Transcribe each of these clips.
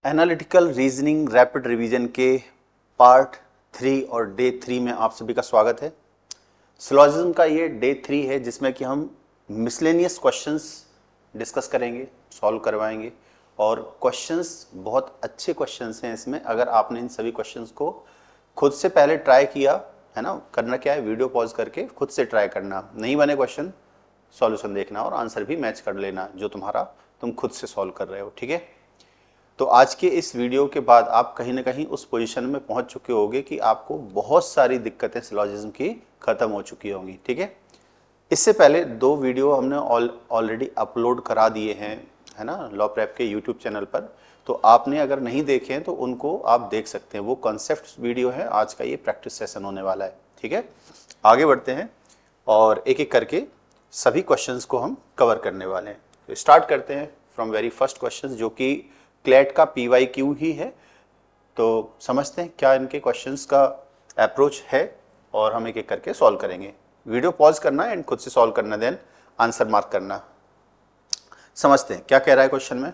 Analytical reasoning rapid revision के part 3 और day 3 में आप सभी का स्वागत है। सिलोजिज्म का ये डे 3 है जिसमें कि हम मिसलेनियस क्वेश्चंस डिस्कस करेंगे, सॉल्व करवाएंगे और क्वेश्चंस बहुत अच्छे क्वेश्चंस हैं इसमें। अगर आपने इन सभी क्वेश्चंस को खुद से पहले ट्राई किया है ना, करना क्या है, वीडियो पॉज करके खुद से ट्राई करना, नहीं बने क्वेश्चन सॉल्यूशन देखना और आंसर भी मैच कर लेना जो तुम खुद से सॉल्व कर रहे हो, ठीक है। तो आज के इस वीडियो के बाद आप कहीं ना कहीं उस पोजीशन में पहुंच चुके होंगे कि आपको बहुत सारी दिक्कतें सिलोजिज्म की खत्म हो चुकी होंगी, ठीक है। इससे पहले 2 वीडियो हमने ऑलरेडी अपलोड करा दिए हैं, है ना, लॉ प्रेप के यूट्यूब चैनल पर। तो आपने अगर नहीं देखे हैं तो उनको आप देख सकते हैं, वो कॉन्सेप्ट वीडियो है। आज का ये प्रैक्टिस सेशन होने वाला है, ठीक है। आगे बढ़ते हैं और एक एक करके सभी क्वेश्चंस को हम कवर करने वाले हैं। तो स्टार्ट करते हैं फ्रॉम वेरी फर्स्ट क्वेश्चन जो कि क्लैट का PYQ ही है। तो समझते हैं क्या इनके क्वेश्चंस का अप्रोच है और हम एक एक करके सॉल्व करेंगे। वीडियो पॉज करना एंड खुद से सॉल्व करना, देन आंसर मार्क करना। समझते हैं क्या कह रहा है क्वेश्चन में।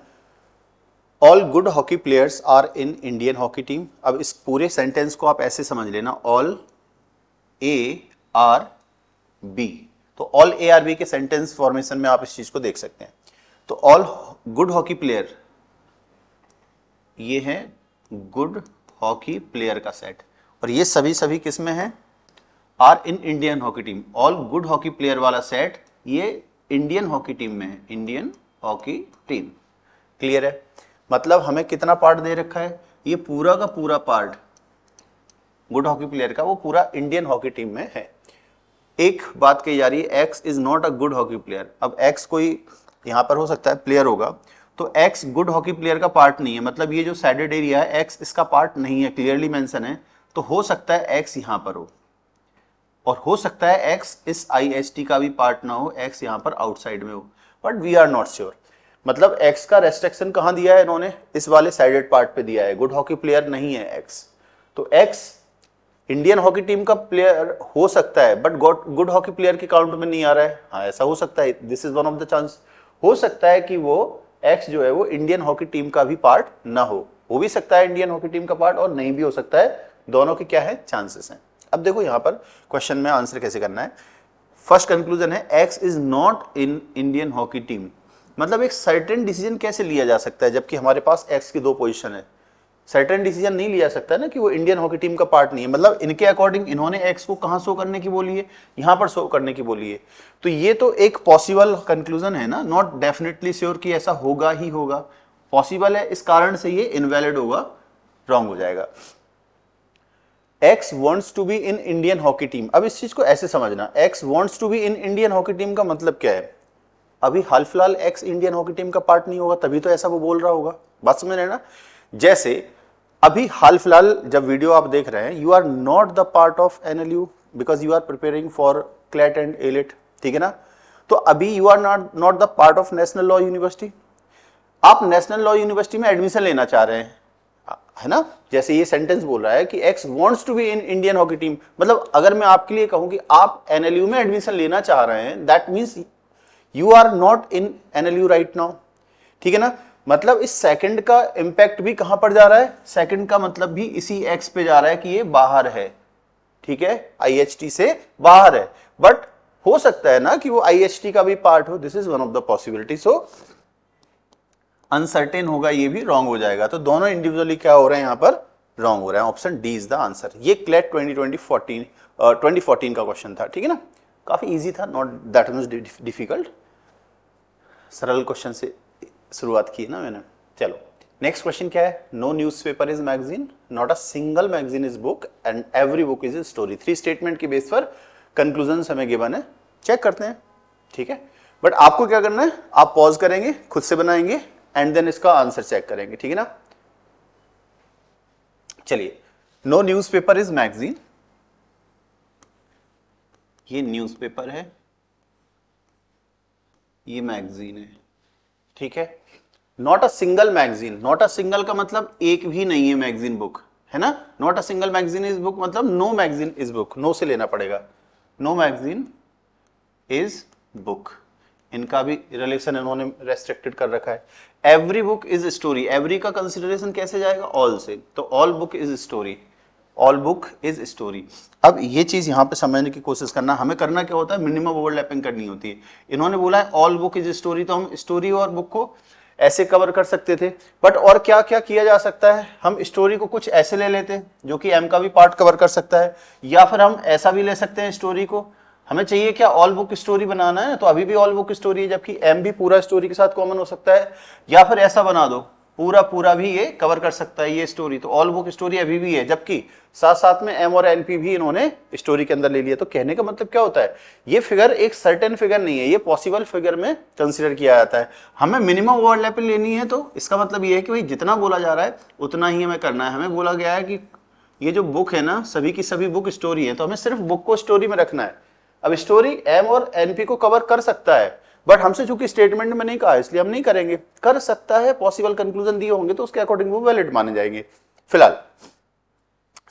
All good hockey players are in Indian hockey team. अब इस पूरे सेंटेंस को आप ऐसे समझ लेना, ऑल ARB। तो ऑल ARB के सेंटेंस फॉर्मेशन में आप इस चीज को देख सकते हैं। तो ऑल गुड हॉकी प्लेयर, ये है गुड हॉकी प्लेयर का सेट और ये सभी किस में है, are in Indian hockey team. All good hockey player वाला सेट ये इंडियन हॉकी टीम में है, इंडियन हॉकी टीम। क्लियर है, मतलब हमें कितना पार्ट दे रखा है, ये पूरा का पूरा पार्ट गुड हॉकी प्लेयर का वो पूरा इंडियन हॉकी टीम में है। एक बात कही जा रही है, x is not a good hockey player. अब एक्स कोई यहां पर हो सकता है प्लेयर होगा, तो एक्स गुड हॉकी प्लेयर का पार्ट नहीं है, मतलब ये जो सैडेड एरिया है एक्स इसका पार्ट नहीं है, क्लियरली मेंशन है। तो हो सकता है एक्स यहां पर हो और हो सकता है एक्स इस IHT का भी पार्ट ना हो, एक्स यहां पर आउटसाइड में हो, but we are not sure. मतलब एक्स का रेस्ट्रिक्शन कहां दिया है इन्होंने, इस वाले साइडेड पार्ट पे दिया है, गुड हॉकी प्लेयर नहीं है एक्स। तो एक्स इंडियन हॉकी टीम का प्लेयर हो सकता है बट गुड हॉकी प्लेयर के काउंट में नहीं आ रहा है। हाँ, ऐसा हो सकता है, this is one of the chance. हो सकता है कि वो एक्स जो है वो इंडियन हॉकी टीम का भी पार्ट ना हो भी सकता है इंडियन हॉकी टीम का पार्ट और नहीं भी हो सकता है, दोनों के क्या है चांसेस हैं। अब देखो यहां पर क्वेश्चन में आंसर कैसे करना है। फर्स्ट कंक्लूजन है x is not in Indian hockey team. मतलब एक सर्टेन डिसीजन कैसे लिया जा सकता है जबकि हमारे पास एक्स की 2 पोजीशन है। सर्टेन डिसीजन नहीं लिया सकता ना कि वो इंडियन हॉकी टीम का पार्ट नहीं है। मतलब इनके अकॉर्डिंग इन्होंने एक्स को कहां शो करने की बोली है, यहां पर शो करने की बोली है। तो ये तो एक पॉसिबल कंक्लूजन है ना, नॉट डेफिनेटली श्योर कि ऐसा होगा ही होगा, पॉसिबल है, इस कारण से ये इनवैलिड होगा, रॉन्ग हो जाएगा। X wants to be in Indian hockey team. अब इस चीज को ऐसे समझना, X wants to be in Indian hockey team का मतलब क्या है, अभी हाल फिलहाल एक्स इंडियन हॉकी टीम का पार्ट नहीं होगा तभी तो ऐसा वो बोल रहा होगा। बात समझ रहे ना। जैसे अभी हाल फिलहाल जब वीडियो आप देख रहे हैं, you are not the part of NLU because you are preparing for CLAT and AILET, ठीक है ना। तो अभी you are not the part of national law university. आप नेशनल लॉ यूनिवर्सिटी में एडमिशन लेना चाह रहे हैं, है ना। जैसे ये सेंटेंस बोल रहा है कि X wants to be in Indian hockey team, मतलब अगर मैं आपके लिए कहूं कि आप NLU में एडमिशन लेना चाह रहे हैं, that means you are not in NLU right now, ठीक है ना। मतलब इस सेकंड का इंपैक्ट भी कहां पर जा रहा है, सेकंड का मतलब भी इसी एक्स पे जा रहा है कि ये बाहर है, ठीक है, IHT से बाहर है। बट हो सकता है ना कि वो IHT का भी पार्ट हो, this is one of the possibility. So uncertain होगा, ये भी रॉन्ग हो जाएगा। तो दोनों इंडिविजुअली क्या हो रहे हैं, यहां पर रॉन्ग हो रहे हैं। Option D is the answer. ये क्लैट 2014 का क्वेश्चन था, ठीक है ना। काफी इजी था, नॉट दैट मच डिफिकल्ट, सरल क्वेश्चन से शुरुआत की ना मैंने। चलो नेक्स्ट क्वेश्चन क्या है। No newspaper is magazine, not a single magazine is book and every book is a story. 3 statement की बेस पर कंक्लूजन हमें गिवन है, चेक करते हैं, ठीक है। बट आपको क्या करना है, आप पॉज करेंगे, खुद से बनाएंगे एंड देन इसका आंसर चेक करेंगे, ठीक है ना। चलिए, नो न्यूज़पेपर इज मैगजीन, ये न्यूज़पेपर है, ये मैगजीन है, ठीक है। Not a single magazine, not a single का मतलब एक भी नहीं है मैगजीन बुक, है ना। Not a single magazine is book मतलब no magazine is book, no से लेना पड़ेगा, नो मैगजीन इज बुक। इनका भी रिलेशन इन्होंने रेस्ट्रिक्टेड कर रखा है। Every book is story, every का कंसिडरेशन कैसे जाएगा, ऑल से, तो all book is story, all book is story. अब ये चीज यहां पे समझने की कोशिश करना, हमें करना क्या होता है, मिनिमम ओवरलैपिंग करनी होती है। इन्होंने बोला है ऑल बुक इज स्टोरी, तो हम स्टोरी और बुक को ऐसे कवर कर सकते थे, बट और क्या क्या किया जा सकता है, हम स्टोरी को कुछ ऐसे ले लेते हैं जो कि एम का भी पार्ट कवर कर सकता है, या फिर हम ऐसा भी ले सकते हैं स्टोरी को, हमें चाहिए क्या, ऑल बुक स्टोरी बनाना है, तो अभी भी ऑल बुक स्टोरी है, जबकि एम भी पूरा स्टोरी के साथ कॉमन हो सकता है, या फिर ऐसा बना दो पूरा पूरा भी ये कवर कर सकता है ये स्टोरी, तो ऑल बुक स्टोरी अभी भी है, जबकि साथ साथ में एम और एनपी भी इन्होंने स्टोरी के अंदर ले लिया। तो कहने का मतलब क्या होता है, ये फिगर एक सर्टेन फिगर नहीं है, ये पॉसिबल फिगर में कंसीडर किया जाता है। हमें मिनिमम ओवरलैपिंग लेनी है, तो इसका मतलब ये है कि भाई जितना बोला जा रहा है उतना ही हमें करना है। हमें बोला गया है कि ये जो बुक है ना, सभी की सभी बुक स्टोरी है, तो हमें सिर्फ बुक को स्टोरी में रखना है। अब स्टोरी एम और एनपी को कवर कर सकता है, बट हमसे चूंकि स्टेटमेंट में नहीं कहा इसलिए हम नहीं करेंगे, कर सकता है, पॉसिबल कंक्लूजन दिए होंगे तो उसके अकॉर्डिंग वो वैलिड माने जाएंगे। फिलहाल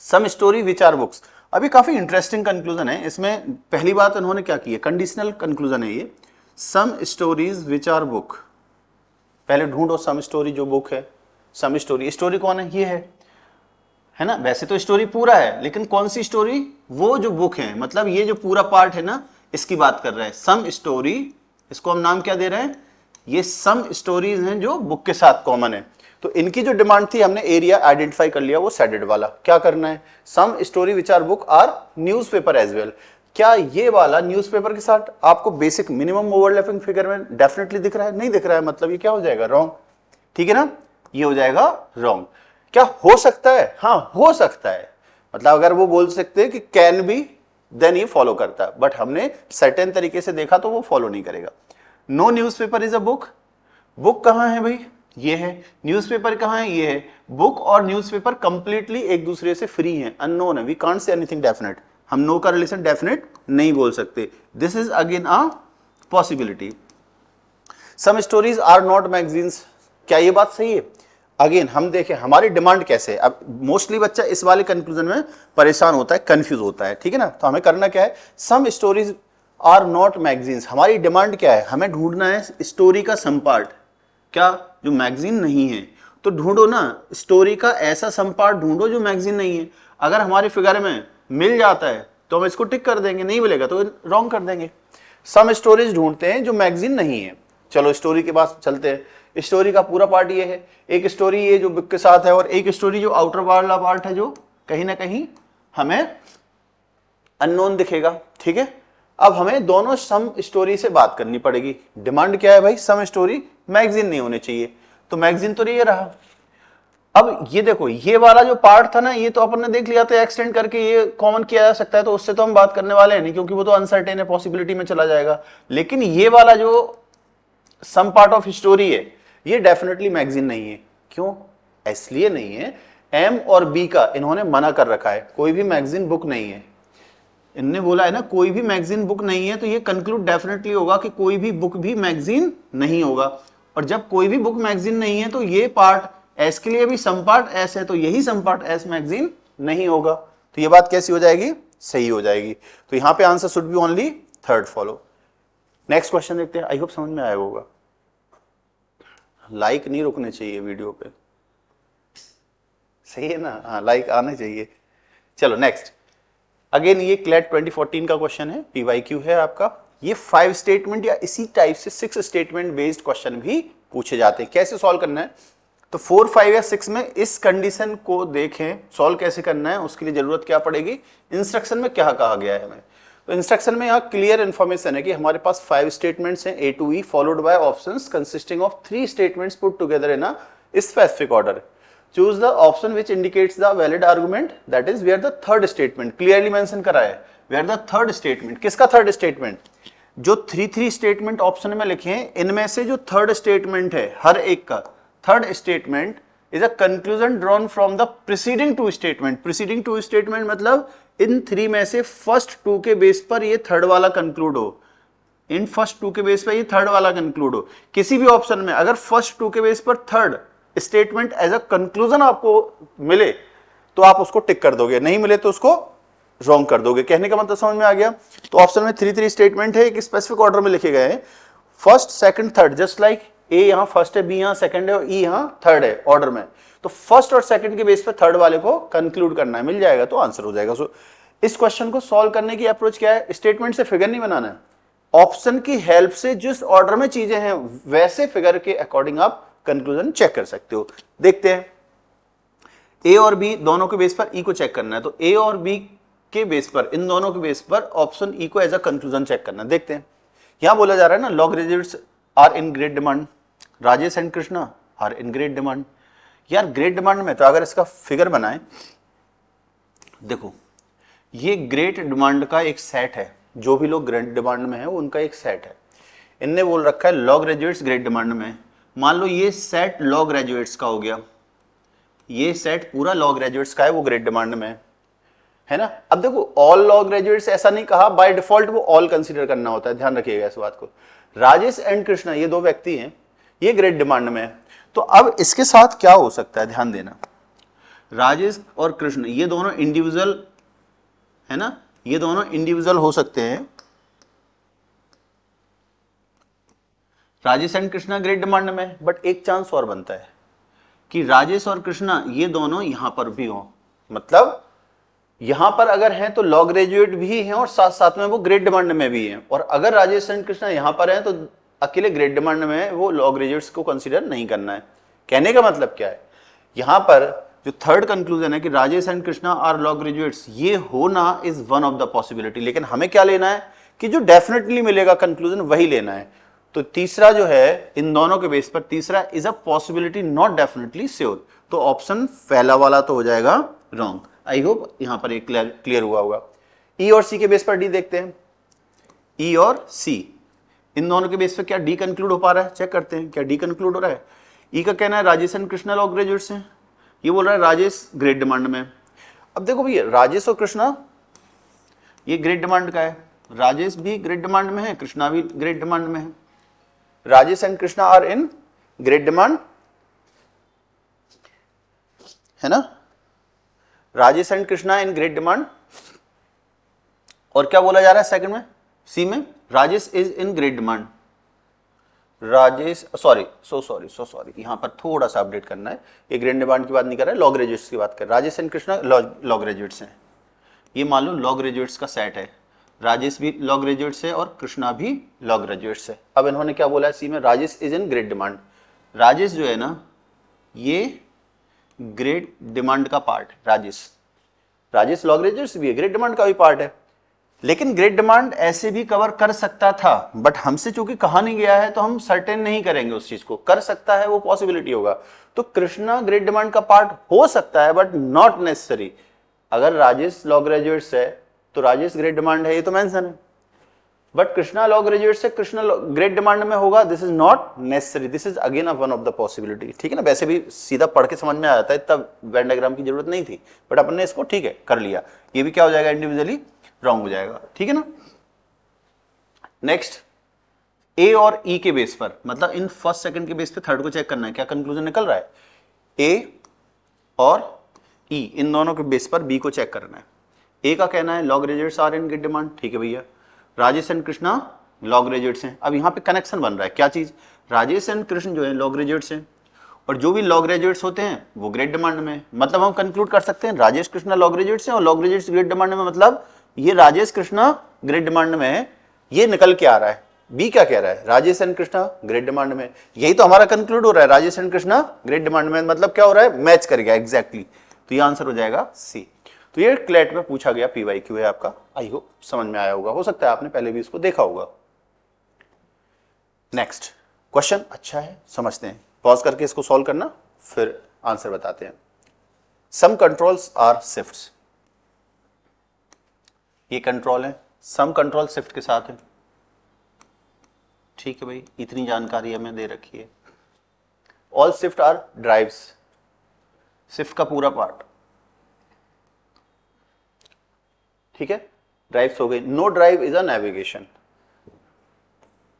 some story which are books, अभी काफी इंटरेस्टिंग कंक्लूजन है इसमें। पहली बात इन्होंने क्या की है, कंडीशनल कंक्लूजन है ये, some stories which are book, पहले ढूंढो सम स्टोरी जो बुक है, सम स्टोरी, स्टोरी कौन है, ये है ना, वैसे तो स्टोरी पूरा है, लेकिन कौन सी स्टोरी, वो जो बुक है, मतलब ये जो पूरा पार्ट है ना, इसकी बात कर रहे हैं सम स्टोरी, इसको हम नाम क्या दे रहे हैं, ये सम स्टोरीज हैं जो बुक के साथ कॉमन है। तो इनकी जो डिमांड थी, हमने एरिया आइडेंटिफाई कर लिया, वो सेडेड वाला। क्या करना है, some story which are book are newspaper as well, क्या ये वाला न्यूज़पेपर के साथ आपको बेसिक मिनिमम ओवरलैपिंग फिगर में डेफिनेटली दिख रहा है, नहीं दिख रहा है, मतलब ये क्या हो जाएगा, रॉन्ग, ठीक है ना, ये हो जाएगा रॉन्ग। क्या हो सकता है, हाँ हो सकता है, मतलब अगर वो बोल सकते हैं कि कैन बी, देन ये फॉलो करता है, बट हमने सर्टेन तरीके से देखा तो वो फॉलो नहीं करेगा। No newspaper is a book, book कहां है भाई, ये है, न्यूज़पेपर कहां है, ये है, बुक और न्यूज़पेपर कंप्लीटली एक दूसरे से फ्री हैं, अननोन है, we can't say anything definite, हम नो का रिलेशन डेफिनेट नहीं बोल सकते, this is again a possibility. Some stories are not magazines, क्या ये बात सही है, अगेन हम देखें हमारी डिमांड कैसे है। अब मोस्टली बच्चा इस वाले कंक्लूजन में परेशान होता है, कंफ्यूज होता है, ठीक है ना, तो हमें करना क्या है, some stories are not magazines, हमारी डिमांड क्या है, हमें ढूंढना है स्टोरी का सम पार्ट, क्या जो मैगजीन नहीं है, तो ढूंढो ना स्टोरी का ऐसा सम पार्ट ढूंढो जो मैगजीन नहीं है। अगर हमारे फिगर में मिल जाता है तो हम इसको टिक कर देंगे, नहीं मिलेगा तो रॉन्ग कर देंगे। सम स्टोरीज ढूंढते हैं जो मैगजीन नहीं है, चलो स्टोरी के पास चलते हैं, स्टोरी का पूरा पार्ट ये है, एक स्टोरी ये जो बुक के साथ है, और एक स्टोरी जो आउटर वाला पार्ट है जो कहीं ना कहीं हमें अननोन दिखेगा, ठीक है। अब हमें दोनों सम स्टोरी से बात करनी पड़ेगी, डिमांड क्या है भाई, सम स्टोरी मैगजीन नहीं होने चाहिए, तो मैगजीन तो ये रहा। अब ये देखो, ये वाला जो पार्ट था ना, ये तो अपन ने देख लिया था, एक्सटेंड करके ये कॉमन किया जा सकता है, तो उससे तो हम बात करने वाले हैं नहीं, क्योंकि वो तो अनसर्टेन है, पॉसिबिलिटी में चला जाएगा। लेकिन ये वाला जो सम पार्ट ऑफ स्टोरी है, ये डेफिनेटली मैगजीन नहीं है। क्यों, इसलिए नहीं है, एम और बी का इन्होंने मना कर रखा है, कोई भी मैगजीन बुक नहीं है, इनने बोला है ना कोई भी मैगजीन बुक नहीं है, तो ये कंक्लूड डेफिनेटली होगा कि कोई भी बुक भी मैगजीन नहीं होगा। और जब कोई भी बुक मैगजीन नहीं है, तो ये पार्ट एस के लिए भी सम पार्ट एस है, तो यही सम पार्ट एस मैगजीन नहीं होगा। तो ये बात कैसी हो जाएगी, सही हो जाएगी। तो यहां पे answer should be only third follow. Next question देखते हैं, आई होप समझ में आया होगा। लाइक नहीं रुकने चाहिए वीडियो पे, सही है ना, हाँ लाइक आने चाहिए। चलो नेक्स्ट, अगेन ये क्लेट 2014 का क्वेश्चन है, पीवाईक्यू है आपका। ये 5 स्टेटमेंट या इसी टाइप से 6 स्टेटमेंट बेस्ड क्वेश्चन भी पूछे जाते हैं। कैसे सॉल्व करना है, तो 4, 5 या 6 में इस कंडीशन को देखें, सॉल्व कैसे करना है, उसके लिए जरूरत क्या पड़ेगी, इंस्ट्रक्शन में क्या कहा गया है हमें। तो इंस्ट्रक्शन में यहाँ क्लियर इन्फॉर्मेशन है कि हमारे पास 5 स्टेटमेंट्स हैं A to E followed by options consisting of 3 statements put together in a specific order. Choose the option which indicates the valid argument, that is where the third statement, clearly mention करा है where the third statement. किसका third statement, जो 3 statement option में लिखे हैं, इनमें से जो थर्ड स्टेटमेंट है हर एक का, third statement is a conclusion drawn from the preceding 2 statement. Preceding 2 statement मतलब इन 3 में से फर्स्ट 2 के बेस पर ये थर्ड वाला कंक्लूड हो, इन फर्स्ट 2 के बेस पर ये थर्ड वाला कंक्लूड हो। किसी भी ऑप्शन में अगर फर्स्ट 2 के बेस पर third statement as a conclusion आपको मिले तो आप उसको टिक कर दोगे, नहीं मिले तो उसको रॉन्ग कर दोगे। कहने का मतलब समझ में आ गया। तो ऑप्शन में 3 स्टेटमेंट है, एक स्पेसिफिक ऑर्डर में लिखे गए हैं। First second third, just like a यहां फर्स्ट है, बी यहां सेकंड है और ई यहां थर्ड है ऑर्डर में, तो फर्स्ट और सेकंड के बेस पे थर्ड वाले को कंक्लूड करना है, मिल जाएगा तो आंसर हो जाएगा। सो इस क्वेश्चन को सॉल्व करने की अप्रोच क्या है, स्टेटमेंट से फिगर नहीं बनाना है, ऑप्शन की हेल्प से जिस ऑर्डर में चीजें हैं वैसे फिगर के अकॉर्डिंग आप कंक्लूजन चेक कर सकते हो। देखते हैं, ए और बी दोनों के बेस पर ई को चेक करना है, तो ए और बी के बेस पर, इन दोनों के बेस पर ऑप्शन ई को एज अ कंक्लूजन चेक करना है। देखते हैं, यहां बोला जा रहा है ना law graduates are in great demand, Rajesh and Krishna are in great demand. यार ग्रेट डिमांड में तो अगर इसका फिगर बनाए, देखो ये ग्रेट डिमांड का एक सेट है, जो भी लोग ग्रेट डिमांड में है उनका एक सेट है। इनने बोल रखा है लॉ ग्रेजुएट्स ग्रेट डिमांड में, मान लो ये सेट लॉ ग्रेजुएट्स का हो गया, ये सेट पूरा लॉ ग्रेजुएट्स का है, वो ग्रेट डिमांड में है ना। अब देखो ऑल लॉ ग्रेजुएट्स ऐसा नहीं कहा, बाय डिफॉल्ट वो ऑल कंसीडर करना होता है, ध्यान रखिएगा इस बात को। राजेश एंड कृष्णा ये दो व्यक्ति हैं, ये ग्रेट डिमांड में है, तो अब इसके साथ क्या हो सकता है, ध्यान देना, राजेश और कृष्ण ये दोनों इंडिविजुअल है ना, ये दोनों इंडिविजुअल हो सकते हैं, Rajesh and Krishna great demand में, बट एक चांस और बनता है कि राजेश और कृष्णा ये दोनों यहां पर भी हो, मतलब यहां पर अगर हैं तो लॉ ग्रेजुएट भी हैं और साथ साथ में वो ग्रेट डिमांड में भी हैं, और अगर राजेश एंड कृष्णा यहां पर हैं तो अकेले ग्रेट डिमांड में है, वो लॉ ग्रेजुएट्स को कंसीडर नहीं करना है। कहने का मतलब क्या है, यहां पर जो थर्ड कंक्लूजन है कि Rajesh and Krishna are law graduates, ये होना is one of the possibility, लेकिन हमें क्या लेना है कि जो डेफिनेटली मिलेगा कंक्लूजन वही लेना है। तो तीसरा जो है इन दोनों के बेस पर, तीसरा is a possibility not definitely sure, तो ऑप्शन पहला वाला तो हो जाएगा रॉन्ग। आई होप यहां पर एक क्लियर हुआ होगा। ई और सी के बेस पर डी देखते हैं, ई और सी इन दोनों के बेस पर क्या डी कंक्लूड हो पा रहा है, चेक करते हैं क्या डी कंक्लूड हो रहा है। ई का कहना है Rajesh and Krishna law graduates हैं, ये बोल रहा है राजेश ग्रेट डिमांड में। अब देखो भैया राजेश और कृष्णा ये ग्रेट डिमांड का है, राजेश भी ग्रेट डिमांड में है, कृष्णा भी ग्रेट डिमांड में है, Rajesh and Krishna are in great demand है ना, Rajesh and Krishna in great demand. और क्या बोला जा रहा है सेकंड में, सी में, Rajesh is in great demand, Rajesh sorry यहां पर थोड़ा सा अपडेट करना है, ये ग्रेट डिमांड की बात नहीं कर रहा है, लॉ ग्रेजुएट्स की बात कर रहा है। Rajesh and Krishna law graduates हैं, ये मान लो लॉ ग्रेजुएट्स का सेट है, राजेश भी लॉ ग्रेजुएट्स है और कृष्णा भी लॉ ग्रेजुएट्स है। अब इन्होंने क्या बोला है सी में, Rajesh is in great demand, Rajesh जो है ना ये ग्रेट डिमांड का पार्ट है, राजेश लॉ ग्रेजुएट्स भी है, ग्रेट डिमांड का भी पार्ट है, लेकिन ग्रेट डिमांड ऐसे भी कवर कर सकता था, बट हमसे चूंकि कहा नहीं गया है तो हम सर्टेन नहीं करेंगे उस चीज को, कर सकता है वो पॉसिबिलिटी होगा। तो कृष्णा ग्रेट डिमांड का पार्ट हो सकता है बट नॉट नेसेसरी। अगर राजेश लॉ ग्रेजुएट्स है तो राजेश ग्रेट डिमांड है, ये तो मेंशन है, बट कृष्णा लॉ ग्रेजुएट से कृष्णा ग्रेट डिमांड में होगा, this is not necessary, this is again one of the possibility. ठीक है ना, वैसे भी सीधा पढ़ के समझ में आ जाता है, इतना वेन डायग्राम की जरूरत नहीं थी, बट अपन ने इसको ठीक है कर लिया, ये भी क्या हो जाएगा इंडिविजुअली रॉन्ग हो जाएगा। ठीक है ना, नेक्स्ट ए और ई के बेस पर, मतलब इन फर्स्ट सेकंड के बेस पे थर्ड को चेक करना है, क्या कंक्लूजन निकल रहा है, ए और ई इन दोनों के बेस पर बी को चेक करना है। ए का कहना है law graduates are in great demand, ठीक है भैया, Rajesh and Krishna law graduates हैं। अब यहाँ पे कनेक्शन बन रहा है, क्या चीज, राजेश एंड कृष्ण जो है लॉ ग्रेजुएट्स हैं और जो भी लॉ ग्रेजुएट्स होते हैं वो ग्रेट डिमांड में, मतलब हम कंक्लूड कर सकते हैं राजेश कृष्णा लॉ ग्रेजुएट्स हैं और लॉ ग्रेजुएट्स ग्रेट डिमांड में, मतलब ये राजेश कृष्णा ग्रेट डिमांड में है, ये निकल के आ रहा है। बी क्या कह रहा है, Rajesh and Krishna great demand में, यही तो हमारा कंक्लूड हो रहा है, Rajesh and Krishna great demand में, मतलब क्या हो रहा है, मैच कर गया एग्जैक्टली, तो ये आंसर हो जाएगा सी। तो ये क्लैट में पूछा गया PYQ है आपका, आई होप समझ में आया होगा, हो सकता है आपने पहले भी इसको देखा होगा। नेक्स्ट क्वेश्चन अच्छा है, समझते हैं, पॉज करके इसको सॉल्व करना फिर आंसर बताते हैं। सम कंट्रोल्स आर शिफ्ट्स, ये कंट्रोल है, सम कंट्रोल शिफ्ट के साथ है, ठीक है भाई, इतनी जानकारी हमें दे रखी है। All shift are drives, shift का पूरा पार्ट, ठीक है, ड्राइव्स हो गई। No drive is a navigation,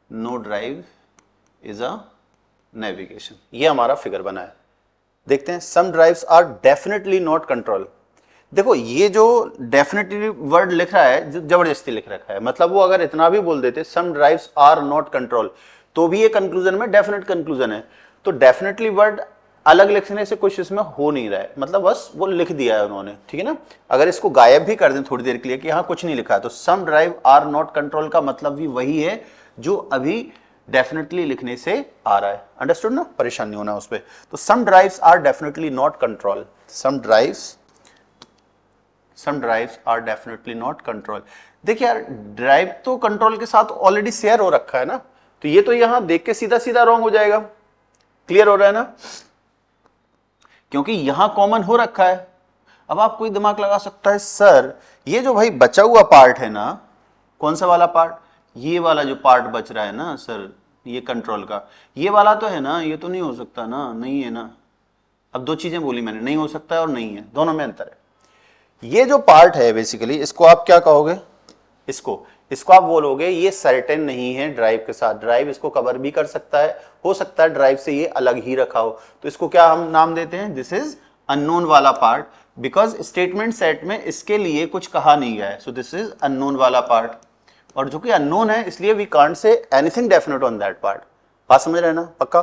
no drive is a navigation, ये हमारा फिगर बना है। देखते हैं, some drives are definitely not control. देखो ये जो डेफिनेटली वर्ड लिख रहा है जबरदस्ती लिख रखा है, मतलब वो अगर इतना भी बोल देते सम ड्राइव्स आर नॉट कंट्रोल, तो भी ये कंक्लूजन में डेफिनेट कंक्लूजन है। तो डेफिनेटली वर्ड अलग लिखने से कुछ इसमें हो नहीं रहा है, मतलब बस वो लिख दिया है उन्होंने, ठीक है ना। अगर इसको गायब भी कर दें थोड़ी देर के लिए कि यहाँ कुछ नहीं लिखा है, तो सम ड्राइव आर नॉट कंट्रोल का मतलब भी वही है जो अभी डेफिनेटली लिखने से आ रहा है। अंडरस्टूड ना, परेशान नहीं होना उस पर। तो some drives are definitely not control, some drives are definitely not control. देखिए यार, ड्राइव तो कंट्रोल के साथ ऑलरेडी शेयर हो रखा है ना, तो ये तो यहां देख के सीधा सीधा रॉन्ग हो जाएगा। क्लियर हो रहा है ना, क्योंकि यहां कॉमन हो रखा है। अब आप कोई दिमाग लगा सकता है, सर ये जो भाई बचा हुआ पार्ट है ना, कौन सा वाला पार्ट, ये वाला जो पार्ट बच रहा है ना सर, ये कंट्रोल का ये वाला तो है ना, ये तो नहीं हो सकता ना, नहीं है ना। अब दो चीजें बोली मैंने, नहीं हो सकता है और नहीं है, दोनों में अंतर है। ये जो पार्ट है बेसिकली, इसको आप क्या कहोगे, इसको आप बोलोगे ये सर्टेन नहीं है ड्राइव के साथ। ड्राइव इसको कवर भी कर सकता है, हो सकता है ड्राइव से ये अलग ही रखा हो, तो इसको क्या हम नाम देते हैं, दिस इज अननोन वाला पार्ट, बिकॉज स्टेटमेंट सेट में इसके लिए कुछ कहा नहीं गया है। सो दिस इज अननोन वाला पार्ट, और जो कि अननोन है इसलिए we can't say anything definite on that part. बात समझ रहे हैं ना पक्का।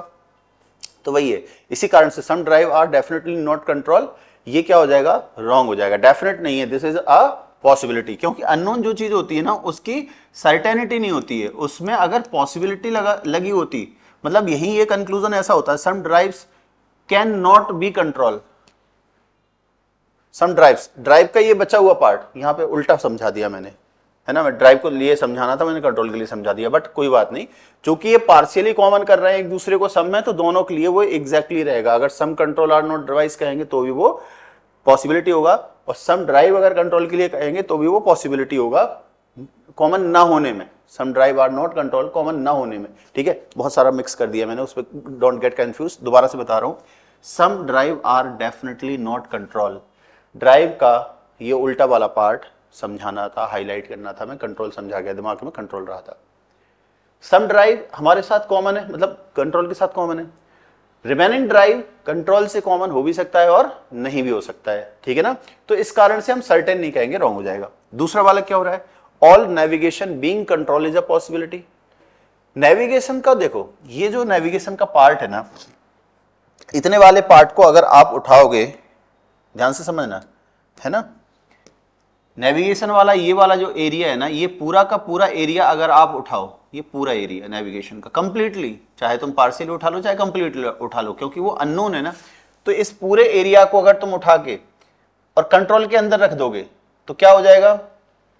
तो वही है, इसी कारण से some drive are definitely not control, ये क्या हो जाएगा, रॉन्ग हो जाएगा। डेफिनेट नहीं है, दिस इज अ पॉसिबिलिटी, क्योंकि अननोन जो चीज होती है ना उसकी सर्टेनिटी नहीं होती है, उसमें अगर पॉसिबिलिटी लगी होती, मतलब यही ये कंक्लूजन ऐसा होता है, some drives can not be control. Some drives, drive का ये बचा हुआ पार्ट यहां पे उल्टा समझा दिया मैंने, है ना। मैं ड्राइव को लिए समझाना था, मैंने कंट्रोल के लिए समझा दिया, बट कोई बात नहीं, क्योंकि ये पार्शियली कॉमन कर रहे हैं एक दूसरे को सम में, तो दोनों के लिए वो एग्जैक्टली रहेगा। अगर some control are not drives कहेंगे तो भी वो पॉसिबिलिटी होगा, और सम ड्राइव अगर कंट्रोल के लिए कहेंगे तो भी वो पॉसिबिलिटी होगा कॉमन ना होने में। Some drive are not control common ना होने में, ठीक है। बहुत सारा मिक्स कर दिया मैंने, उस पर डोंट गेट कंफ्यूज, दोबारा से बता रहा हूं। Some drive are definitely not control, drive का ये उल्टा वाला पार्ट समझाना था, हाईलाइट करना था, मैं कंट्रोल समझा गया, दिमाग में कंट्रोल रहा था। सम ड्राइव हमारे साथ कॉमन है, मतलब कंट्रोल के साथ कॉमन है। रिमेनिंग ड्राइव कंट्रोल से कॉमन हो भी सकता है और नहीं भी हो सकता है, ठीक है ना। तो इस कारण से हम सर्टेन नहीं कहेंगे, रॉन्ग हो जाएगा। दूसरा वाला क्या हो रहा है, all navigation being control is a possibility. Navigation का देखो, ये जो नेविगेशन का पार्ट है ना, इतने वाले पार्ट को अगर आप उठाओगे, ध्यान से समझना, है ना, नेविगेशन वाला ये वाला जो एरिया है ना, ये पूरा का पूरा एरिया अगर आप उठाओ, ये पूरा एरिया नेविगेशन का कंप्लीटली, चाहे तुम पार्शियली उठा लो चाहे कंप्लीटली उठा लो, क्योंकि वो अननोन है ना, तो इस पूरे एरिया को अगर तुम उठा के और कंट्रोल के अंदर रख दोगे तो क्या हो जाएगा,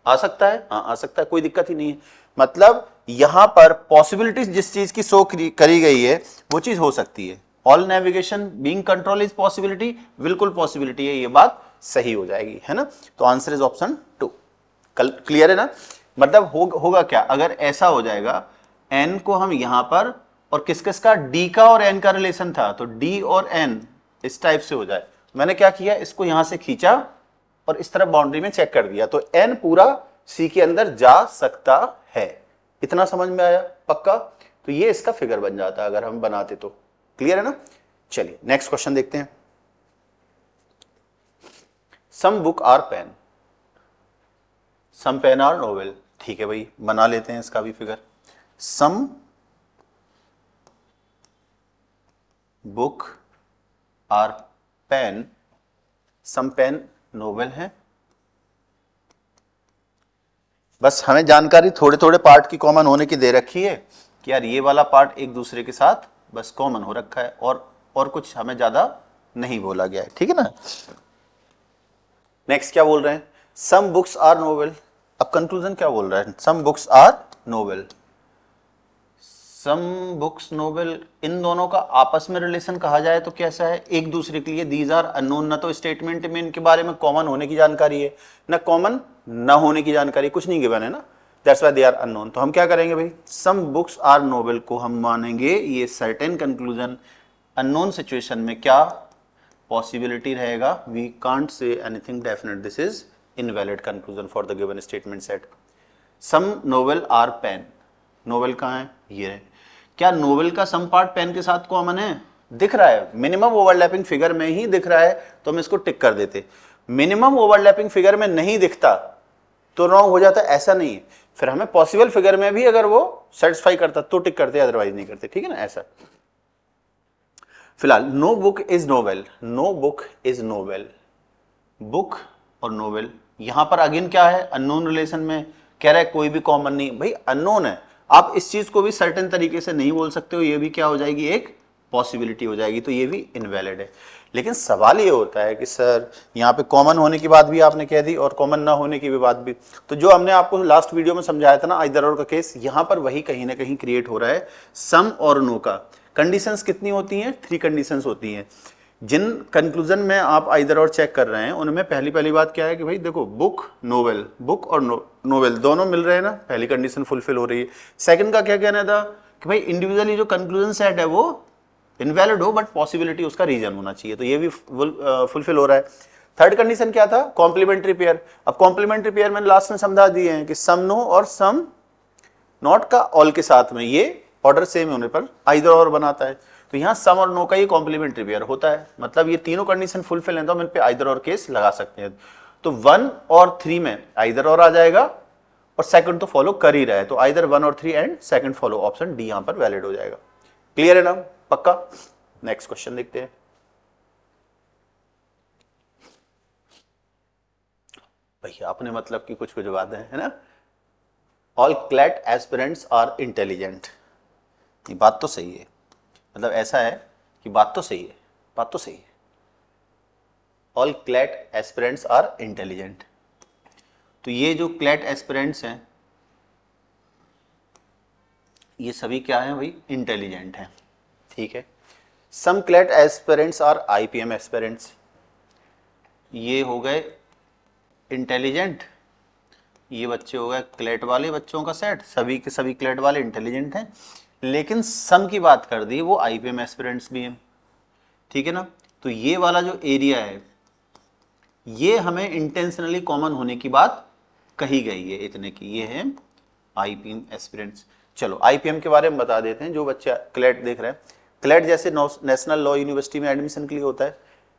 आ सकता है, हाँ आ सकता है, कोई दिक्कत ही नहीं है। मतलब यहां पर पॉसिबिलिटीज जिस चीज की शो करी गई है वो चीज हो सकती है। All navigation being control is possibility, बिल्कुल पॉसिबिलिटी है, ये बात सही हो जाएगी, है ना। तो आंसर इज ऑप्शन 2। क्लियर है ना, मतलब होगा क्या अगर ऐसा हो जाएगा, n को हम यहां पर, और किस किस का, d का और n का रिलेशन था, तो d और n इस टाइप से हो जाए। मैंने क्या किया, इसको यहां से खींचा और इस तरफ बाउंड्री में चेक कर दिया, तो n पूरा c के अंदर जा सकता है। इतना समझ में आया पक्का। तो ये इसका फिगर बन जाता अगर हम बनाते तो। क्लियर है ना। चलिए नेक्स्ट क्वेश्चन देखते हैं। Some book are pen, some pen are novel. ठीक है भाई, बना लेते हैं इसका भी figure. Some book are pen, some pen novel है। बस हमें जानकारी थोड़े थोड़े पार्ट की कॉमन होने की दे रखी है कि यार ये वाला पार्ट एक दूसरे के साथ बस कॉमन हो रखा है, और कुछ हमें ज्यादा नहीं बोला गया है, ठीक है ना। नेक्स्ट क्या बोल रहे हैं, सम बुक्स आर नोवेल। अब कंक्लूजन क्या बोल रहा है, some books are novel, some books novel, इन दोनों का आपस में रिलेशन कहा जाए तो कैसा है, एक दूसरे के लिए दीज आर अननोन। ना तो स्टेटमेंट में इनके बारे में कॉमन होने की जानकारी है, ना कॉमन ना होने की जानकारी, कुछ नहीं गिवन है ना, that's why they are unknown. तो हम क्या करेंगे भाई, सम बुक्स आर नोवेल को हम मानेंगे ये सर्टेन कंक्लूजन। अननोन सिचुएशन में क्या पॉसिबिलिटी रहेगा, we can't say anything definite, this is invalid conclusion for the given statement set. Some novel are pen, novel कहाँ है, ये है। क्या नोवेल का सम पार्ट पेन के साथ कॉमन है, दिख रहा है, मिनिमम ओवरलैपिंग फिगर में ही दिख रहा है, तो हम इसको टिक कर देते। मिनिमम ओवरलैपिंग फिगर में नहीं दिखता तो रॉन्ग हो जाता, ऐसा नहीं है। फिर हमें पॉसिबल फिगर में भी अगर वो सेटिस्फाई करता तो टिक करते, अदरवाइज नहीं करते, ठीक है ना, ऐसा। फिलहाल no book is novel, no book is novel, book और नोवेल यहां पर अगेन क्या है, अननोन रिलेशन में कह रहा है, कोई भी कॉमन नहीं, भाई अननोन है, आप इस चीज को भी सर्टेन तरीके से नहीं बोल सकते हो, ये भी क्या हो जाएगी, एक पॉसिबिलिटी हो जाएगी, तो ये भी इनवैलिड है। लेकिन सवाल ये होता है कि सर यहाँ पे कॉमन होने की बात भी आपने कह दी और कॉमन ना होने की भी बात भी, तो जो हमने आपको लास्ट वीडियो में समझाया था ना इधर और का केस, यहां पर वही कहीं ना कहीं क्रिएट हो रहा है, सम और नो का। कंडीशंस कितनी होती हैं, 3 कंडीशंस होती हैं। जिन कंक्लूजन में आप आइदर और चेक कर रहे हैं उनमें पहली बात क्या है कि भाई देखो बुक नोवेल, बुक और नोवेल दोनों मिल रहे हैं ना, पहली कंडीशन फुलफिल हो रही है। सेकंड का क्या कहना था कि भाई इंडिविजुअली जो कंक्लूजन सेट है वो इनवैलिड हो बट पॉसिबिलिटी उसका रीजन होना चाहिए, तो ये भी फुलफिल हो रहा है। थर्ड कंडीशन क्या था, कॉम्प्लीमेंट्री पेयर। अब कॉम्प्लीमेंट्री पेयर मैंने लास्ट में समझा दिए हैं कि सम नो और सम नॉट का ऑल के साथ में ये ऑर्डर सेम होने पर आइदर और बनाता है, तो यहां सम और नो का ये कॉम्प्लीमेंट्री पेयर होता है, मतलब ये तीनों कंडीशन फुलफिल है तो हम इन पे आइदर और केस लगा सकते हैं। तो 1 और 3 में आइदर और आ जाएगा और सेकंड तो फॉलो कर ही रहा है, तो आइदर 1 और 3 and second follow, option D यहां पर वैलिड हो जाएगा। क्लियर है ना, पक्का। नेक्स्ट क्वेश्चन देखते हैं। भैया अपने मतलब की कुछ बातें है ना। All CLAT aspirants are intelligent, ये बात तो सही है, मतलब ऐसा है कि बात तो सही है, बात तो सही है। All CLAT aspirants are intelligent, तो ये जो क्लैट एस्पिरेंट्स हैं ये सभी क्या हैं भाई, इंटेलिजेंट हैं, ठीक है। Some CLAT aspirants are IPM aspirants, ये हो गए इंटेलिजेंट, ये बच्चे हो गए क्लैट वाले बच्चों का सेट, सभी के सभी क्लैट वाले इंटेलिजेंट हैं। लेकिन सम की बात कर दी, वो आईपीएम एस्पिरेंट्स भी हैं, ठीक है ना। तो ये वाला जो एरिया है ये हमें इंटेंशनली कॉमन होने की बात कही गई है इतने की, ये है आईपीएम एस्पिरेंट्स। चलो आईपीएम के बारे में बता देते हैं। जो बच्चा क्लैट देख रहे हैं, क्लैट जैसे नेशनल लॉ यूनिवर्सिटी में एडमिशन के लिए होता है,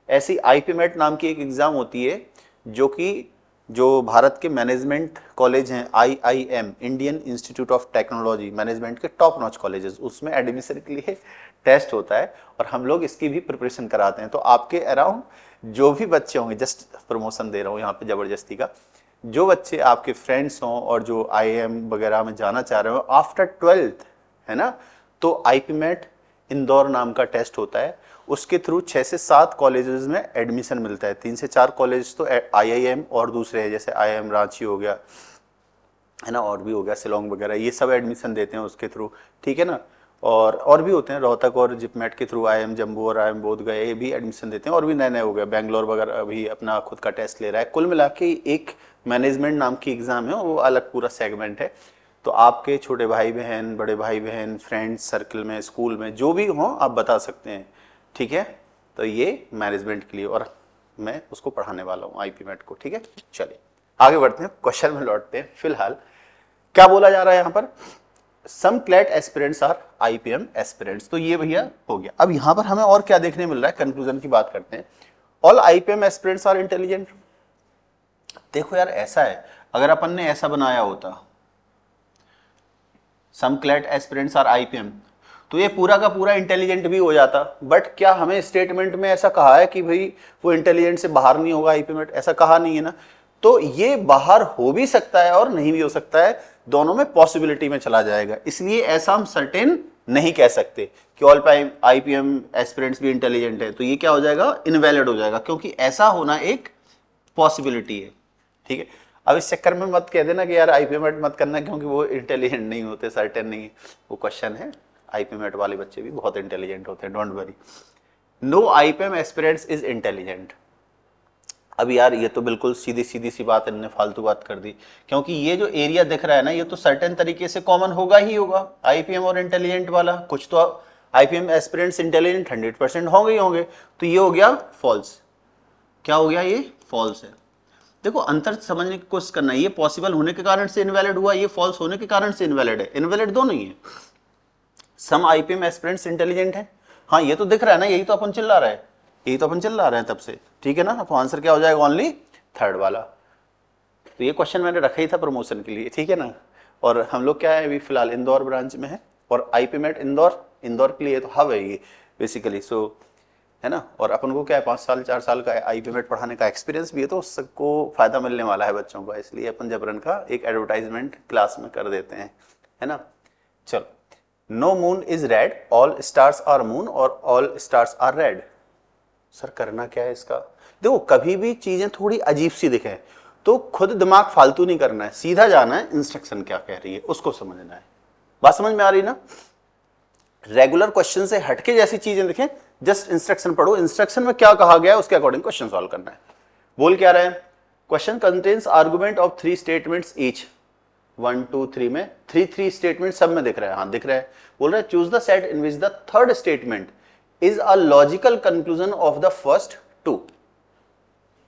ऐसी आईपीमेट नाम की एक एग्जाम होती है जो कि जो भारत के मैनेजमेंट कॉलेज हैं, IIM Indian institute of technology, management के टॉप नॉच कॉलेजेस, उसमें एडमिशन के लिए टेस्ट होता है और हम लोग इसकी भी प्रिपरेशन कराते हैं। तो आपके अराउंड जो भी बच्चे होंगे, जस्ट प्रमोशन दे रहा हूँ यहाँ पे जबरदस्ती का, जो बच्चे आपके फ्रेंड्स हों और जो आईआईएम वगैरह में जाना चाह रहे हो आफ्टर 12th, है ना, तो आईपीमेट इंदौर नाम का टेस्ट होता है, उसके थ्रू 6 से 7 कॉलेजेस में एडमिशन मिलता है। 3 से 4 कॉलेज तो आईआईएम और दूसरे हैं, जैसे आईआईएम रांची हो गया, है ना, और भी हो गया शिलोंग वगैरह, ये सब एडमिशन देते हैं उसके थ्रू, ठीक है ना। और भी होते हैं, रोहतक और जिपमेट के थ्रू आईआईएम जम्मू और आईआईएम बोध गए, ये भी एडमिशन देते हैं, और भी नए नए हो गए, बेंगलोर वगैरह भी अपना खुद का टेस्ट ले रहा है। कुल मिला के एक मैनेजमेंट नाम की एग्जाम है, वो अलग पूरा सेगमेंट है। तो आपके छोटे भाई बहन, बड़े भाई बहन, फ्रेंड्स सर्कल में, स्कूल में जो भी हो आप बता सकते हैं, ठीक है। तो ये मैनेजमेंट के लिए, और मैं उसको पढ़ाने वाला हूँ आईपीमेट को, ठीक है। चलिए आगे बढ़ते हैं, क्वेश्चन में लौटते हैं। फिलहाल क्या बोला जा रहा है यहाँ पर, some CLAT aspirants are IPM aspirants, तो ये भैया हो गया। अब यहाँ पर हमें और क्या देखने मिल रहा है, कंक्लूजन की बात करते हैं। All IPM aspirants are intelligent, देखो यार ऐसा है, अगर अपन ने ऐसा बनाया होता सम क्लैट एस्पिरेंट्स आर आईपीएम, तो ये पूरा का पूरा इंटेलिजेंट भी हो जाता। बट क्या हमें स्टेटमेंट में ऐसा कहा है कि भाई वो इंटेलिजेंट से बाहर नहीं होगा आईपीमेट, ऐसा कहा नहीं है ना। तो ये बाहर हो भी सकता है और नहीं भी हो सकता है, दोनों में पॉसिबिलिटी में चला जाएगा, इसलिए ऐसा हम सर्टेन नहीं कह सकते कि ऑल आईपीएम एस्पिरेंट्स भी इंटेलिजेंट है, तो ये क्या हो जाएगा, इनवैलिड हो जाएगा, क्योंकि ऐसा होना एक पॉसिबिलिटी है, ठीक है। अब इस चक्कर में मत कह देना कि यार आईपीएमेट मत करना क्योंकि वो इंटेलिजेंट नहीं होते, सर्टेन नहीं, वो क्वेश्चन है। आईपीएमेट वाले बच्चे भी बहुत इंटेलिजेंट होते हैं, don't worry. No IPM aspirants is intelligent, अब यार ये तो बिल्कुल सीधी सी बात इन्होंने फालतू बात कर दी, क्योंकि ये जो एरिया दिख रहा है ना, ये तो सर्टेन तरीके से कॉमन होगा ही होगा, आईपीएम और इंटेलिजेंट वाला, कुछ तो आईपीएम एस्पिरेंट्स इंटेलिजेंट 100% होंगे ही होंगे, तो ये हो गया फॉल्स। क्या हो गया, ये फॉल्स है। देखो अंतर समझने की कोशिश करना, ये पॉसिबल होने के कारण से इनवैलिड हुआ, ये फॉल्स होने के कारण से इनवैलिड है, इनवैलिड दोनों ही है। सम आईपीएम एस्पिरेंट्स इंटेलिजेंट है, हाँ ये तो दिख रहा है ना, यही तो अपन चिल्ला रहा है, यही तो अपन चिल्ला रहे हैं तब से, ठीक है ना। तो आंसर क्या हो जाएगा, ओनली थर्ड वाला। तो ये क्वेश्चन मैंने रखा ही था प्रमोशन के लिए, ठीक है ना। और हम लोग क्या है अभी फिलहाल इंदौर ब्रांच में है, और आईपीमेट इंदौर के लिए तो हब है ये बेसिकली, सो है ना। और अपन को क्या है 5 साल 4 साल का आईपीमेट पढ़ाने का एक्सपीरियंस भी है, तो उसको फायदा मिलने वाला है बच्चों का, इसलिए अपन जबरन का एक एडवर्टाइजमेंट क्लास में कर देते हैं, है ना। चलो, no moon is red, all stars are moon और all stars are red. Sir करना क्या है इसका? देखो कभी भी चीजें थोड़ी अजीब सी दिखें तो खुद दिमाग फालतू नहीं करना है, सीधा जाना है, इंस्ट्रक्शन क्या कह रही है उसको समझना है। बात समझ में आ रही ना? रेगुलर क्वेश्चन से हटके जैसी चीजें दिखें, जस्ट इंस्ट्रक्शन पढ़ो, इंस्ट्रक्शन में क्या कहा गया है उसके अकॉर्डिंग क्वेश्चन सॉल्व करना है। बोल क्या रहे हैं? Question contains argument of 3 statements each. 1 2 3 में 3 स्टेटमेंट सब में दिख रहा है, हाँ दिख रहा है। बोल रहा है choose the set in which the third statement is a logical conclusion of the first 2।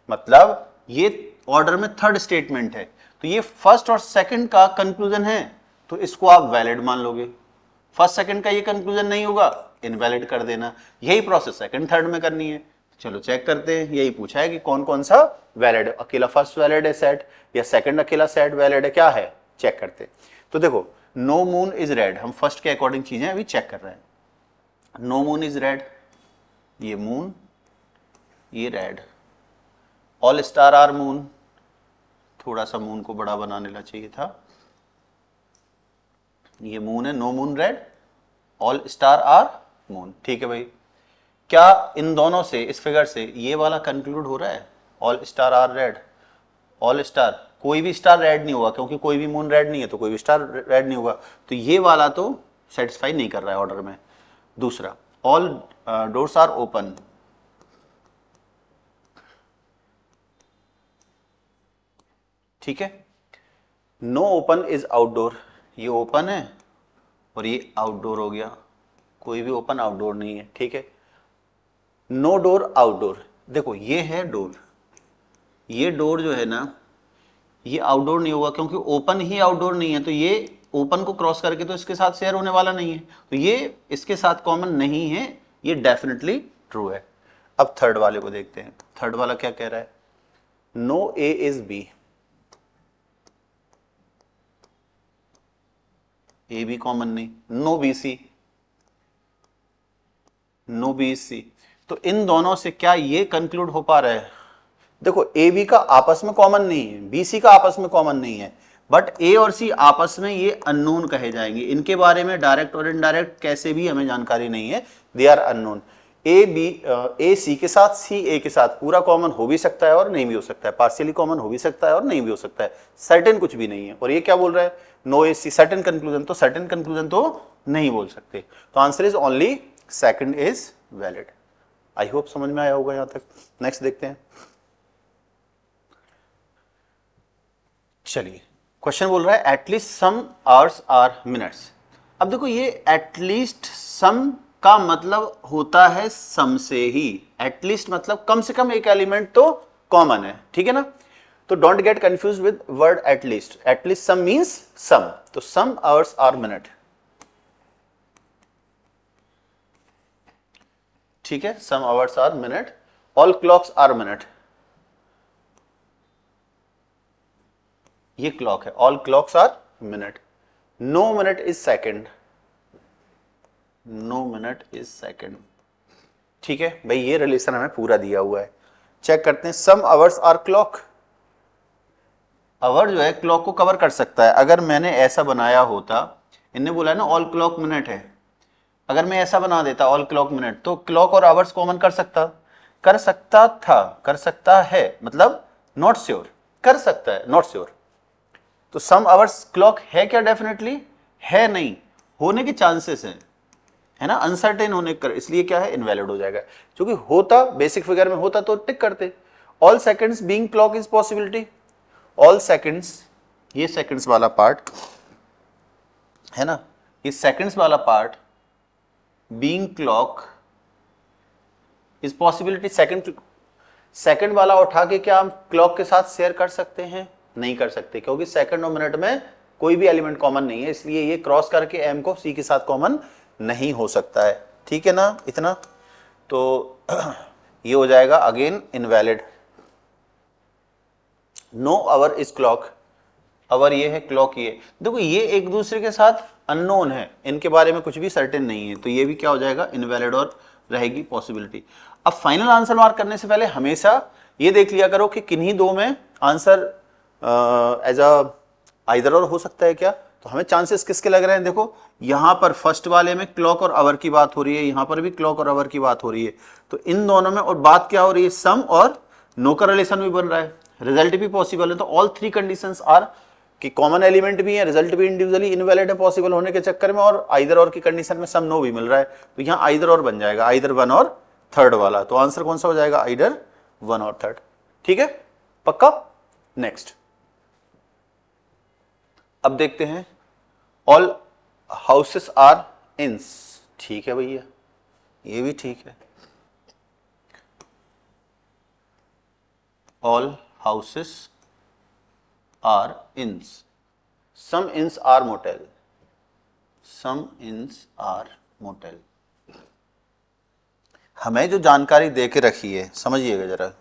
मतलब ये ऑर्डर में थर्ड स्टेटमेंट है, तो ये फर्स्ट और सेकंड का कंक्लूजन है, तो इसको आप वैलिड मान लोगे। फर्स्ट सेकंड का ये कंक्लूजन नहीं होगा, इनवैलिड कर देना। यही प्रोसेस सेकंड थर्ड में करनी है। चलो चेक करते हैं, यही पूछा है कि कौन कौन सा वैलिड, अकेला फर्स्ट वैलिड है सेट या सेकंड अकेला सेट वैलिड है, क्या है चेक करते हैं। तो देखो नो मून इज रेड, हम फर्स्ट के अकॉर्डिंग चीजें अभी चेक कर रहे हैं। नो मून इज रेड, ये मून, ये red. All star are moon, थोड़ा सा मून को बड़ा बना लेना चाहिए था, ये मून है, no moon red, all star are moon, ठीक है भाई। क्या इन दोनों से, इस फिगर से ये वाला कंक्लूड हो रहा है? All star are red, all star, कोई भी स्टार रेड नहीं होगा क्योंकि कोई भी मून रेड नहीं है, तो कोई भी स्टार रेड नहीं होगा, तो ये वाला तो सेटिस्फाई नहीं कर रहा है ऑर्डर में। दूसरा, ऑल डोर्स आर ओपन, ठीक है। नो ओपन इज आउटडोर, ये ओपन है और ये आउटडोर हो गया, कोई भी ओपन आउटडोर नहीं है, ठीक है। नो डोर आउटडोर, देखो ये है डोर, ये डोर जो है ना ये आउटडोर नहीं होगा क्योंकि ओपन ही आउटडोर नहीं है, तो ये ओपन को क्रॉस करके तो इसके साथ शेयर होने वाला नहीं है, तो ये इसके साथ कॉमन नहीं है, ये डेफिनेटली ट्रू है। अब थर्ड वाले को देखते हैं, थर्ड वाला क्या कह रहा है? No A is B, A भी कॉमन नहीं, no B C, no B C, तो इन दोनों से क्या ये कंक्लूड हो पा रहा है? देखो ए बी का आपस में कॉमन नहीं है, बी सी का आपस में कॉमन नहीं है, बट ए और सी आपस में ये अननोन कहे जाएंगे, इनके बारे में डायरेक्ट और इनडायरेक्ट कैसे भी हमें जानकारी नहीं है, दे आर अननोन। ए सी के साथ, सी ए के साथ पूरा कॉमन हो भी सकता है और नहीं भी हो सकता है, पार्शियली कॉमन हो भी सकता है और नहीं भी हो सकता है, सर्टेन कुछ भी नहीं है। और ये क्या बोल रहा है? नो ए सी सर्टेन कंक्लूजन, तो सर्टेन कंक्लूजन तो नहीं बोल सकते, तो answer is only second is valid. I hope समझ में आया होगा यहां तक। नेक्स्ट देखते हैं। चलिए क्वेश्चन बोल रहा है at least some hours are minutes. अब देखो ये एटलीस्ट सम का मतलब होता है सम से ही, एटलीस्ट मतलब कम से कम एक एलिमेंट तो कॉमन है, ठीक है ना। तो don't get confuse with word at least, at least some means some, तो सम आवर्स आर मिनट, ठीक है, some hours are minute. All clocks are minute, ये क्लॉक है, all clocks are minute. No minute is second, no minute is second, ठीक है भाई, ये relation हमें पूरा दिया हुआ है। चेक करते हैं, some hours are clock, hour जो है क्लॉक को कवर कर सकता है। अगर मैंने ऐसा बनाया होता, इनने बोला है ना ऑल क्लॉक मिनट है, अगर मैं ऐसा बना देता ऑल क्लॉक मिनट, तो क्लॉक और आवर्स कॉमन कर सकता था, कर सकता है, मतलब नॉट श्योर, कर सकता है नॉट श्योर। तो सम आवर्स क्लॉक है क्या? डेफिनेटली है नहीं, होने के चांसेस हैं, है ना, अनसर्टेन होने कर, इसलिए क्या है इनवैलिड हो जाएगा। क्योंकि होता बेसिक फिगर में होता तो टिक करते। All seconds being clock is possibility, all seconds, ये सेकंड्स वाला पार्ट है ना, ये सेकंड्स वाला part being clock is possibility. Second वाला उठा के क्या हम क्लॉक के साथ शेयर कर सकते हैं? नहीं कर सकते, क्योंकि सेकंड और मिनट में कोई भी एलिमेंट कॉमन नहीं है, इसलिए ये क्रॉस करके एम को सी के साथ कॉमन नहीं हो सकता है, ठीक है ना इतना। तो ये हो जाएगा again invalid. No hour is clock, hour ये है, क्लॉक ये। देखो ये एक दूसरे के साथ अननोन है, इनके बारे में कुछ भी सर्टेन नहीं है, तो ये भी क्या हो जाएगा, इनवैलिड और रहेगी पॉसिबिलिटी। अब फाइनल आंसर मार्क करने से पहले हमेशा ये देख लिया करो कि किन्हीं दो में आंसर एज अ आइदर और हो सकता है क्या, तो हमें चांसेस किसके लग रहे हैं, देखो यहां पर फर्स्ट वाले में क्लॉक और आवर की बात हो रही है, यहां पर भी क्लॉक और आवर की बात हो रही है, तो इन दोनों में और बात क्या हो रही है, सम और नो का रिलेशन भी बन रहा है, रिजल्ट भी पॉसिबल है, तो ऑल थ्री कंडीशंस आर कि कॉमन एलिमेंट भी है, रिजल्ट भी इंडिविजुअली इनवैलिड है पॉसिबल होने के चक्कर में, और आइदर और की कंडीशन में सम नो भी मिल रहा है, तो यहां आइदर और बन जाएगा, आइदर वन और थर्ड वाला, तो आंसर कौन सा हो जाएगा, आइदर वन और थर्ड। ठीक है, पक्का। नेक्स्ट अब देखते हैं, ऑल हाउसेस आर इंस, ठीक है भैया, ये भी ठीक है, ऑल हाउसेस आर इंस, सम inns are motel, some inns are motel. हमें जो जानकारी दे के रखी है, समझिएगा जरा,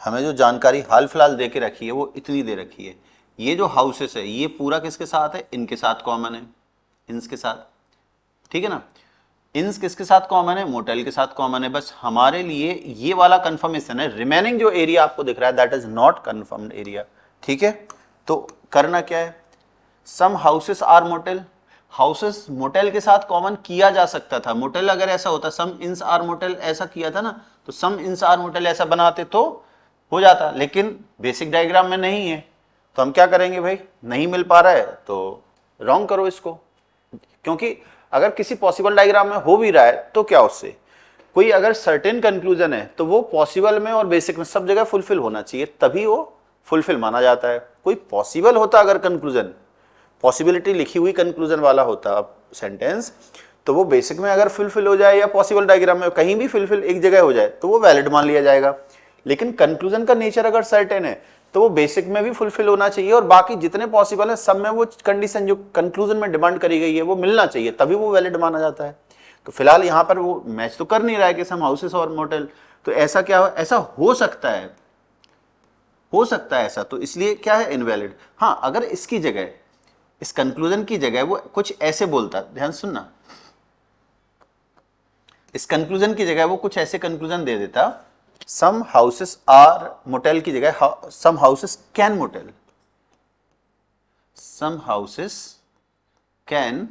हमें जो जानकारी हाल फिलहाल दे के रखी है वो इतनी दे रखी है, ये जो हाउसेस है ये पूरा किसके साथ है, इनके साथ कॉमन है, इंस के साथ, ठीक है ना, इंस किसके साथ कॉमन है, मोटेल के साथ कॉमन है, बस हमारे लिए ये वाला कंफर्मेशन है, रिमेनिंग जो एरिया आपको दिख रहा है that is not confirmed area. ठीक है, तो करना क्या है, some houses are motel, houses motel के साथ कॉमन किया जा सकता था, मोटेल अगर ऐसा होता, सम इंस आर मोटेल ऐसा किया था ना, तो सम इंस आर मोटेल ऐसा बनाते तो हो जाता, लेकिन बेसिक डायग्राम में नहीं है, तो हम क्या करेंगे भाई, नहीं मिल पा रहा है तो रॉन्ग करो इसको, क्योंकि अगर किसी पॉसिबल डायग्राम में हो भी रहा है तो क्या, उससे कोई अगर सर्टेन कंक्लूजन है तो वो पॉसिबल में और बेसिक में सब जगह फुलफिल होना चाहिए, तभी वो फुलफिल माना जाता है। कोई पॉसिबल होता अगर कंक्लूजन, पॉसिबिलिटी लिखी हुई कंक्लूजन वाला होता सेंटेंस, तो वो बेसिक में अगर फुलफिल हो जाए या पॉसिबल डायग्राम में कहीं भी फुलफिल एक जगह हो जाए तो वो वैलिड मान लिया जाएगा, लेकिन कंक्लूजन का नेचर अगर सर्टेन है तो वो बेसिक में भी फुलफिल होना चाहिए, और बाकी जितने पॉसिबल है सब में वो कंडीशन जो कंक्लूजन में डिमांड करी गई है वो मिलना चाहिए, तभी वो वैलिड माना जाता है। तो फिलहाल यहां पर वो मैच तो कर नहीं रहा है कि सम हाउसेस और मोटेल, तो ऐसा क्या ऐसा हो सकता है, हो सकता है ऐसा, तो इसलिए क्या है, इनवैलिड। हाँ, अगर इसकी जगह, इस कंक्लूजन की जगह वो कुछ ऐसे बोलता, ध्यान सुनना, इस कंक्लूजन की जगह वो कुछ ऐसे कंक्लूजन दे देता, सम हाउसेस आर मोटेल की जगह some houses can motel, some houses can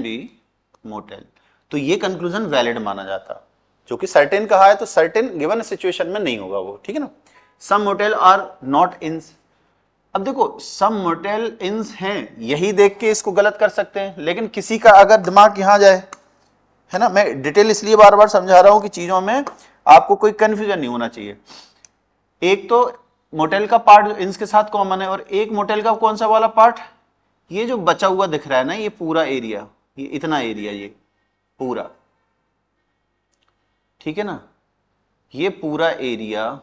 be motel, तो ये कंक्लूजन वैलिड माना जाता, जो कि सर्टेन कहा है तो सर्टेन गिवन सिचुएशन में नहीं होगा वो, ठीक है ना। सम मोटेल आर नॉट इंस, अब देखो सम मोटेल इंस हैं, यही देख के इसको गलत कर सकते हैं, लेकिन किसी का अगर दिमाग यहां जाए, है ना, मैं डिटेल इसलिए बार बार समझा रहा हूं कि चीजों में आपको कोई कंफ्यूजन नहीं होना चाहिए। एक तो मोटेल का पार्ट इंस के साथ कॉमन है, और एक मोटेल का कौन सा वाला पार्ट, ये जो बचा हुआ दिख रहा है ना, ये पूरा एरिया, ये इतना एरिया, ये पूरा, ठीक है ना, ये पूरा एरिया,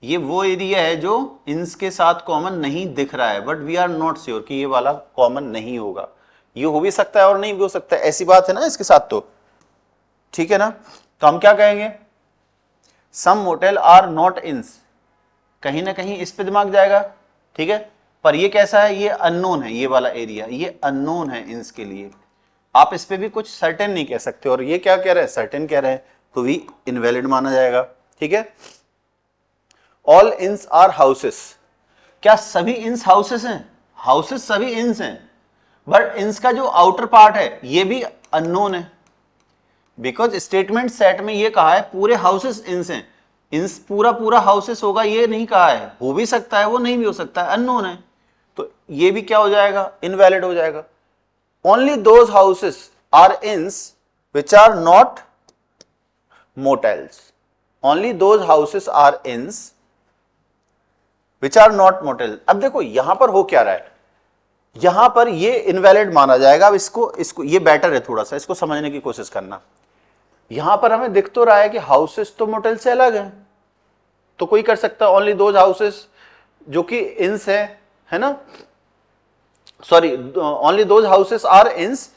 ये वो एरिया है जो इंस के साथ कॉमन नहीं दिख रहा है, but we are not sure कि ये वाला कॉमन नहीं होगा, ये हो भी सकता है और नहीं भी हो सकता है, ऐसी बात है ना इसके साथ, तो ठीक है ना। तो हम क्या कहेंगे, सम मोटेल आर नॉट इंस, कहीं ना कहीं इस पे दिमाग जाएगा, ठीक है, पर ये कैसा है, ये अननोन है, ये वाला एरिया ये अननोन है इंस के लिए, आप इस पे भी कुछ सर्टेन नहीं कह सकते, और ये क्या कह रहे हैं, सर्टेन कह रहे हैं, तो भी इनवैलिड माना जाएगा। ठीक है, ऑल इंस आर हाउसेस, क्या सभी इंस हाउसेस हैं, हाउसेस सभी इंस हैं, बट इंस का जो आउटर पार्ट है ये भी अननोन है, बिकॉज स्टेटमेंट सेट में ये कहा है पूरे हाउसेस इंस हैं, इंस पूरा पूरा हाउसेस होगा ये नहीं कहा है, हो भी सकता है वो नहीं भी हो सकता है, अननोन है, तो ये भी क्या हो जाएगा, इनवैलिड हो जाएगा। Only those houses are inns which are not motels, only those houses are inns which are not motel. अब देखो यहां पर हो क्या रहा है, यहां पर ये इनवैलिड माना जाएगा, अब इसको ये बेटर है थोड़ा सा इसको समझने की कोशिश करना। यहां पर हमें दिख तो रहा है कि हाउसेस तो मोटेल से अलग हैं, तो कोई कर सकता है ओनली दोज हाउसेस जो कि इंस है ना, sorry only those houses are inns,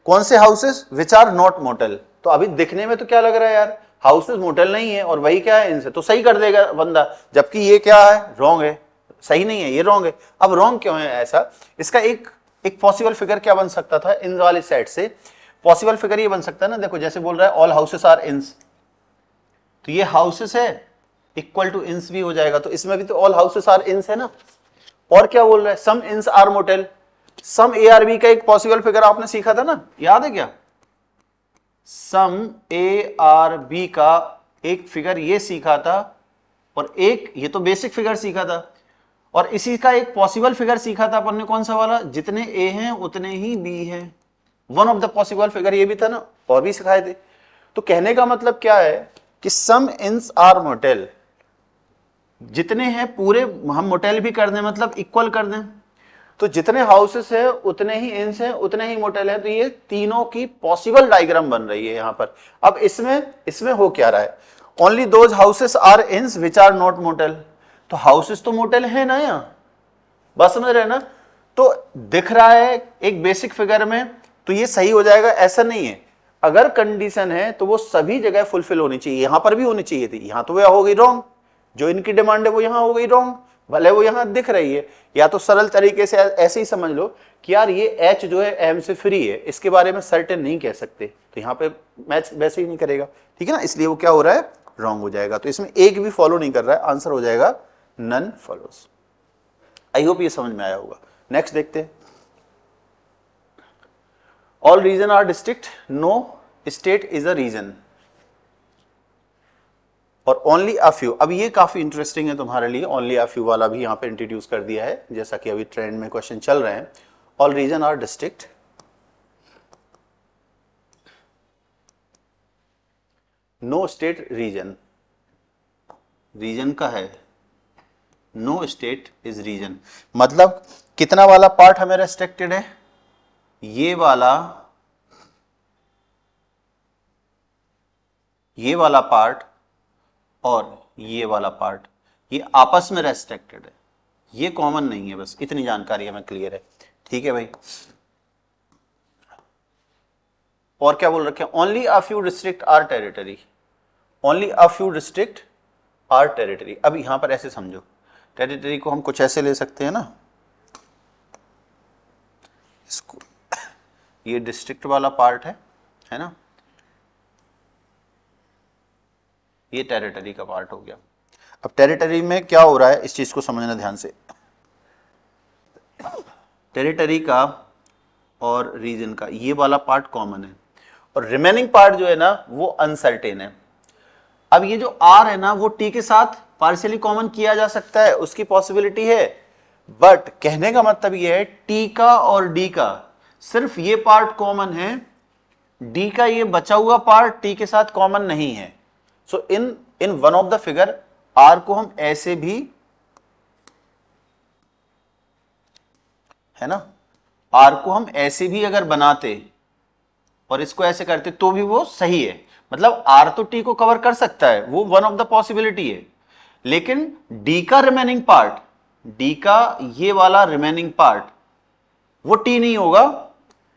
कौन से houses, which are not motel. तो अभी दिखने में तो क्या लग रहा है यार, हाउसेस मोटेल नहीं है और वही क्या है इनसे, तो सही कर देगा बंदा, जबकि ये क्या है, रॉन्ग है, सही नहीं है, ये रॉन्ग है। अब रॉन्ग क्यों है ऐसा, इसका एक एक पॉसिबल फिगर क्या बन सकता था इन वाले सेट से, पॉसिबल फिगर ये बन सकता है ना, देखो जैसे बोल रहा है ऑल हाउसेस आर इंस, तो ये हाउसेस है इक्वल टू इंस भी हो जाएगा, तो इसमें भी तो ऑल हाउसेस आर इंस है ना। और क्या बोल रहा है, some inns are motel, some A are B का एक पॉसिबल फिगर आपने सीखा था ना, याद है क्या, सम ए आर बी का एक फिगर ये सीखा था, और एक ये तो बेसिक फिगर सीखा था, और इसी का एक पॉसिबल फिगर सीखा था अपन ने, कौन सा वाला, जितने ए हैं उतने ही बी हैं, one of the possible figure ये भी था ना, और भी सिखाए थे। तो कहने का मतलब क्या है कि सम इंस आर मोटेल, जितने हैं पूरे हम मोटेल भी कर दें, मतलब इक्वल कर दें, तो जितने हाउसेस है उतने ही इंस हैं उतने ही मोटेल है, तो ये तीनों की पॉसिबल डायग्राम बन रही है यहां पर। अब इसमें इसमें हो क्या रहा है, only those houses are inns which are not motel, तो हाउसेस तो मोटेल है ना यहां, बस समझ रहे ना। तो दिख रहा है एक बेसिक फिगर में, तो ये सही हो जाएगा ऐसा नहीं है, अगर कंडीशन है तो वो सभी जगह फुलफिल होनी चाहिए, यहां पर भी होनी चाहिए थी, यहां तो वो हो गई रॉन्ग, जो इनकी डिमांड है वो यहां हो गई रॉन्ग, भले वो यहां दिख रही है। या तो सरल तरीके से ऐसे ही समझ लो कि यार ये एच जो है एम से फ्री है, इसके बारे में सर्टेन नहीं कह सकते, तो यहां पे मैच वैसे ही नहीं करेगा, ठीक है ना, इसलिए वो क्या हो रहा है, रॉन्ग हो जाएगा। तो इसमें एक भी फॉलो नहीं कर रहा है, आंसर हो जाएगा नन फॉलोज। आई होप ये समझ में आया होगा। नेक्स्ट देखते हैं, all region are district, no state is a region, और ओनली अ फ्यू, अब ये काफी इंटरेस्टिंग है तुम्हारे लिए, ओनली अ फ्यू वाला भी यहां पे इंट्रोड्यूस कर दिया है, जैसा कि अभी ट्रेंड में क्वेश्चन चल रहे हैं। All region are district, no state region, region का है, नो स्टेट इज रीजन, मतलब कितना वाला पार्ट हमें रेस्ट्रिक्टेड है, ये वाला, ये वाला पार्ट और ये वाला पार्ट, ये आपस में रेस्ट्रिक्टेड है, ये कॉमन नहीं है, बस इतनी जानकारी हमें क्लियर है, ठीक है भाई। और क्या बोल रखे, only a few district are territory, only a few district are territory. अब यहां पर ऐसे समझो, टेरिटरी को हम कुछ ऐसे ले सकते हैं ना, इसको, ये डिस्ट्रिक्ट वाला पार्ट है ना, ये टेरिटरी का पार्ट हो गया। अब टेरिटरी में क्या हो रहा है, इस चीज को समझना ध्यान से, टेरिटरी का और रीजन का ये वाला पार्ट कॉमन है, और रिमेनिंग पार्ट जो है ना वो अनसर्टेन है। अब ये जो आर है ना वो टी के साथ पार्शियली कॉमन किया जा सकता है, उसकी पॉसिबिलिटी है, बट कहने का मतलब ये है टी का और डी का सिर्फ ये पार्ट कॉमन है, डी का ये बचा हुआ पार्ट टी के साथ कॉमन नहीं है। So in in one of the figure are को हम ऐसे भी, है ना, आर को हम ऐसे भी अगर बनाते और इसको ऐसे करते तो भी वो सही है, मतलब आर तो टी को कवर कर सकता है, वो वन ऑफ द पॉसिबिलिटी है, लेकिन डी का रिमेनिंग पार्ट, डी का ये वाला रिमेनिंग पार्ट वो टी नहीं होगा।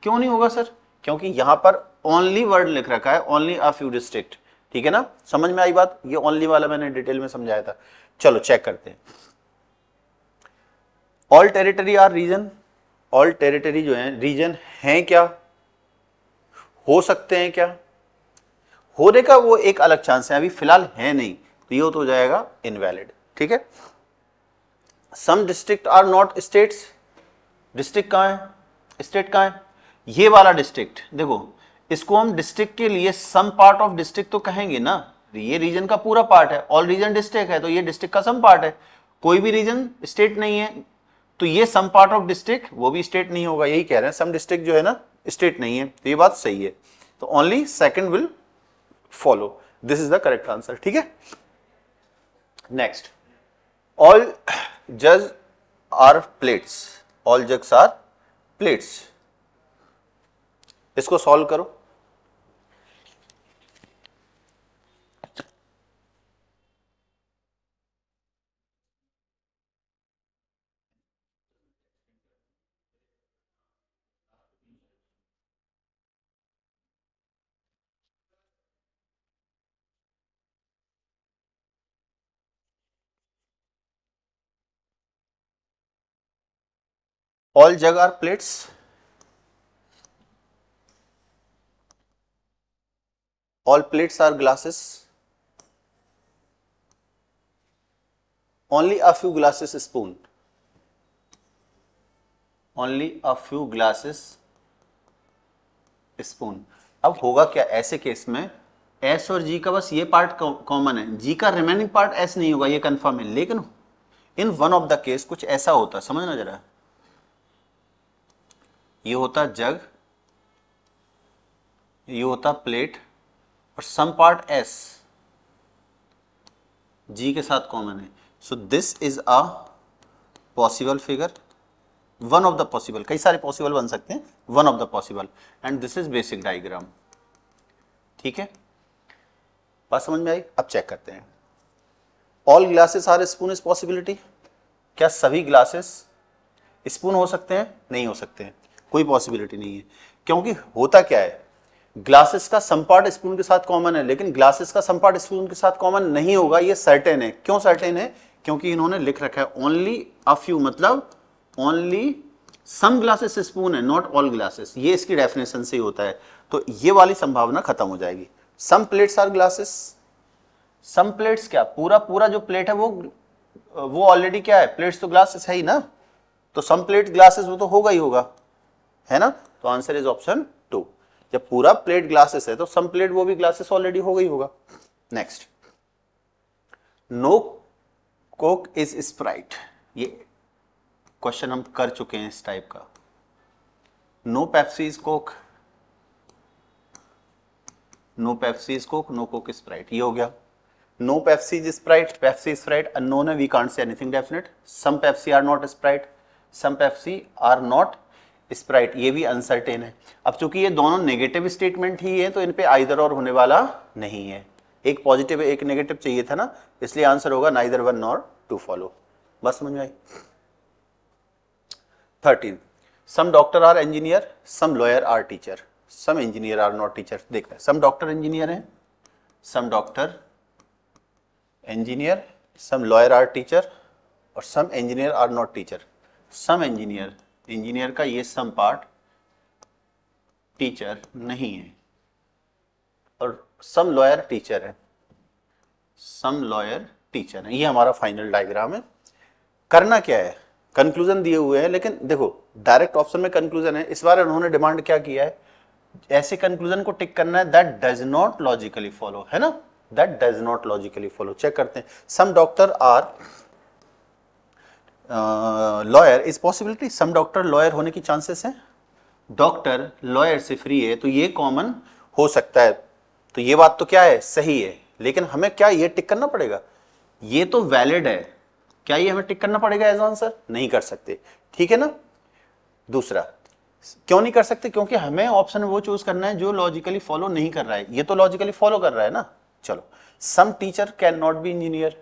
क्यों नहीं होगा सर, क्योंकि यहां पर ओनली वर्ड लिख रखा है, ओनली अ फ्यू डिस्ट्रिक्ट, ठीक है ना, समझ में आई बात, ये ओनली वाला मैंने डिटेल में समझाया था। चलो चेक करते हैं, all territory are region, all territory जो है रीजन है क्या, हो सकते हैं क्या, होने का वो एक अलग चांस है, अभी फिलहाल है नहीं, तो ये तो हो जाएगा इनवैलिड, ठीक है। Some district are not states, district कहां है, स्टेट कहां है, ये वाला डिस्ट्रिक्ट देखो, इसको हम डिस्ट्रिक्ट के लिए सम पार्ट ऑफ डिस्ट्रिक्ट तो कहेंगे ना, ये रीजन का पूरा पार्ट है, ऑल रीजन डिस्ट्रिक्ट है तो ये डिस्ट्रिक्ट का सम पार्ट है, कोई भी रीजन स्टेट नहीं है, तो ये सम पार्ट ऑफ डिस्ट्रिक्ट वो भी स्टेट नहीं होगा, यही कह रहे हैं, सम डिस्ट्रिक्ट जो है ना स्टेट नहीं है, तो ये बात सही है, तो only second will follow, this is the correct answer, ठीक है। Next, all jug are plates, all jugs are plates, इसको सॉल्व करो। All jug are plates, all plates are glasses, only a few glasses spoon, only a few glasses spoon। अब होगा क्या ऐसे case में, S और G का बस ये पार्ट कॉमन है, G का रिमेनिंग पार्ट S नहीं होगा, ये कंफर्म है। लेकिन इन वन ऑफ द केस कुछ ऐसा होता, समझना जरा, ये होता जग, ये होता प्लेट, और सम पार्ट S G के साथ कॉमन है। So this is a possible figure, one of the possible, कई सारे पॉसिबल बन सकते हैं, one of the possible, and this is basic diagram. ठीक है, बात समझ में आई? अब चेक करते हैं। All glasses are spoon is possibility, क्या सभी ग्लासेस स्पून हो सकते हैं? नहीं हो सकते हैं, कोई पॉसिबिलिटी नहीं है। क्योंकि होता क्या है, ग्लासेस का सम पार्ट स्पून के साथ कॉमन है, लेकिन ग्लासेस का सम पार्ट स्पून के साथ कॉमन नहीं होगा, ये सर्टेन है। क्यों सर्टेन है? क्योंकि इन्होंने लिख रखा है ओनली अ फ्यू, मतलब ओनली सम ग्लासेस स्पून है, नॉट ऑल ग्लासेस, ये इसकी डेफिनेशन से ही होता है। तो ये वाली संभावना खत्म हो जाएगी। सम plates are glasses, some plates क्या, पूरा पूरा जो प्लेट है वो ऑलरेडी क्या है, प्लेट्स तो ग्लासेस है ही ना, तो सम प्लेट ग्लासेस वो तो होगा ही होगा, है ना। तो आंसर इज ऑप्शन 2। जब पूरा प्लेट ग्लासेस है तो सम प्लेट वो भी ग्लासेस ऑलरेडी हो गई होगा। Next, no Coke is Sprite, ये क्वेश्चन हम कर चुके हैं इस टाइप का। No Pepsi is Coke, no Pepsi is Coke, no Coke Sprite, ये हो गया। No Pepsi is Sprite, Pepsi Sprite unknown है, we can't say anything definite. Some Pepsi are not Sprite, some Pepsi are not Sprite, ये भी uncertain है। अब चूंकि ये दोनों नेगेटिव स्टेटमेंट ही है तो इन पे आइदर और होने वाला नहीं है, एक पॉजिटिव एक नेगेटिव चाहिए था ना, इसलिए आंसर होगा neither one nor two follow. बस समझ में आई? 13, some doctor are engineer, some lawyer are teacher, some engineer are not teacher. देखते हैं, सम डॉक्टर इंजीनियर हैं, some doctor engineer, some lawyer are teacher, और some engineer are not teacher. Some engineer, engineer का ये some part teacher नहीं है, और सम lawyer teacher है, सम लॉयर टीचर है। ये हमारा फाइनल डायग्राम है। करना क्या है, कंक्लूजन दिए हुए हैं, लेकिन देखो डायरेक्ट ऑप्शन में कंक्लूजन है, इस बार उन्होंने डिमांड क्या किया है, ऐसे कंक्लूजन को टिक करना है that does not logically follow, है ना, that does not logically follow. Check करते हैं, some doctor are lawyer is possibility, some doctor lawyer होने की चांसेस है, डॉक्टर लॉयर से फ्री है, तो ये कॉमन हो सकता है। तो ये बात तो क्या है, सही है, लेकिन हमें क्या ये टिक करना पड़ेगा, ये तो वैलिड है, क्या ये हमें टिक करना पड़ेगा एज आंसर? नहीं कर सकते, ठीक है ना। दूसरा, क्यों नहीं कर सकते? क्योंकि हमें ऑप्शन वो चूज करना है जो लॉजिकली फॉलो नहीं कर रहा है, ये तो लॉजिकली फॉलो कर रहा है ना। चलो, some teacher can not be engineer,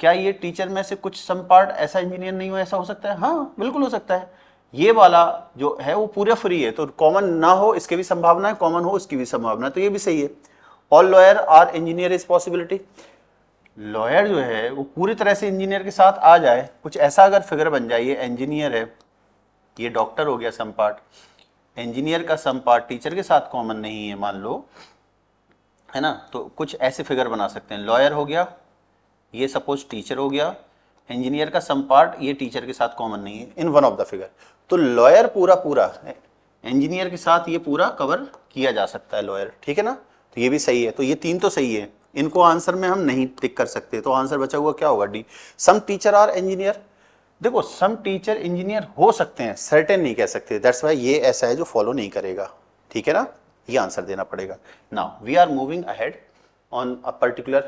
क्या ये टीचर में से कुछ सम पार्ट ऐसा इंजीनियर नहीं हो, ऐसा हो सकता है? हाँ बिल्कुल हो सकता है। ये वाला जो है वो पूरा फ्री है, तो कॉमन ना हो इसकी भी संभावना है, कॉमन हो इसकी भी संभावना है, तो ये भी सही है। All lawyer are engineer is possibility, lawyer जो है वो पूरी तरह से इंजीनियर के साथ आ जाए, कुछ ऐसा अगर फिगर बन जाए, ये इंजीनियर है, ये डॉक्टर हो गया सम पार्ट, इंजीनियर का सम पार्ट टीचर के साथ कॉमन नहीं है मान लो, है ना, तो कुछ ऐसे फिगर बना सकते हैं। लॉयर हो गया, ये सपोज टीचर हो गया, इंजीनियर का सम पार्ट ये टीचर के साथ कॉमन नहीं है इन वन ऑफ द फिगर, तो लॉयर पूरा पूरा इंजीनियर के साथ ये पूरा कवर किया जा सकता है लॉयर, ठीक है ना। तो ये भी सही है, तो ये तीन तो सही है, इनको आंसर में हम नहीं टिक कर सकते, तो आंसर बचा हुआ क्या होगा, D. Some teacher are engineer, देखो सम टीचर इंजीनियर हो सकते हैं, सर्टेन नहीं कह सकते, दैट्स वाई ये ऐसा है जो फॉलो नहीं करेगा, ठीक है ना, ये आंसर देना पड़ेगा। Now we are moving ahead on a particular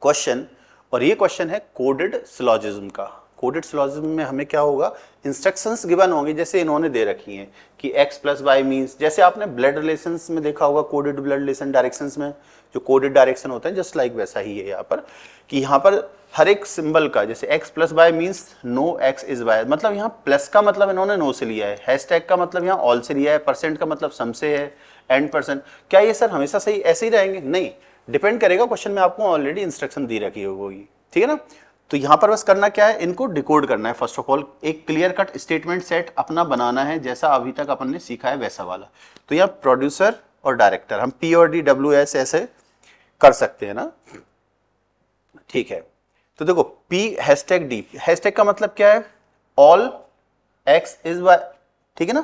question, और ये क्वेश्चन है कोडेड सिलोजिज्म का। कोडेड सिलोजिज्म में हमें क्या होगा, इंस्ट्रक्शंस गिवन होंगी जैसे इन्होंने दे रखी हैं कि x प्लस वाई मीन्स, जैसे आपने ब्लड रिलेशंस में देखा होगा, कोडेड ब्लड रिलेशन डायरेक्शंस में जो कोडेड डायरेक्शन होते हैं, जस्ट लाइक वैसा ही है यहाँ पर, कि यहाँ पर हर एक सिंबल का, जैसे x plus y means no x is y, मतलब यहाँ प्लस का मतलब इन्होंने नो से लिया है, हैशटैग का मतलब यहाँ ऑल से लिया है, परसेंट का मतलब सम से है, एंड परसेंट। क्या ये सर हमेशा सही ऐसे ही रहेंगे? नहीं, डिपेंड करेगा, क्वेश्चन में आपको ऑलरेडी इंस्ट्रक्शन दी रखी होगी, ठीक है ना। तो यहां पर बस करना क्या है, इनको डिकोड करना है। फर्स्ट ऑफ ऑल एक क्लियर कट स्टेटमेंट सेट अपना बनाना है, जैसा अभी तक अपन ने सीखा है वैसा वाला। तो यहाँ प्रोड्यूसर और डायरेक्टर हम P और D WS ऐसे कर सकते हैं ना, ठीक है। तो देखो P हैशटैग D, हैशटैग का मतलब क्या है, ऑल X इज वाई, ठीक है ना।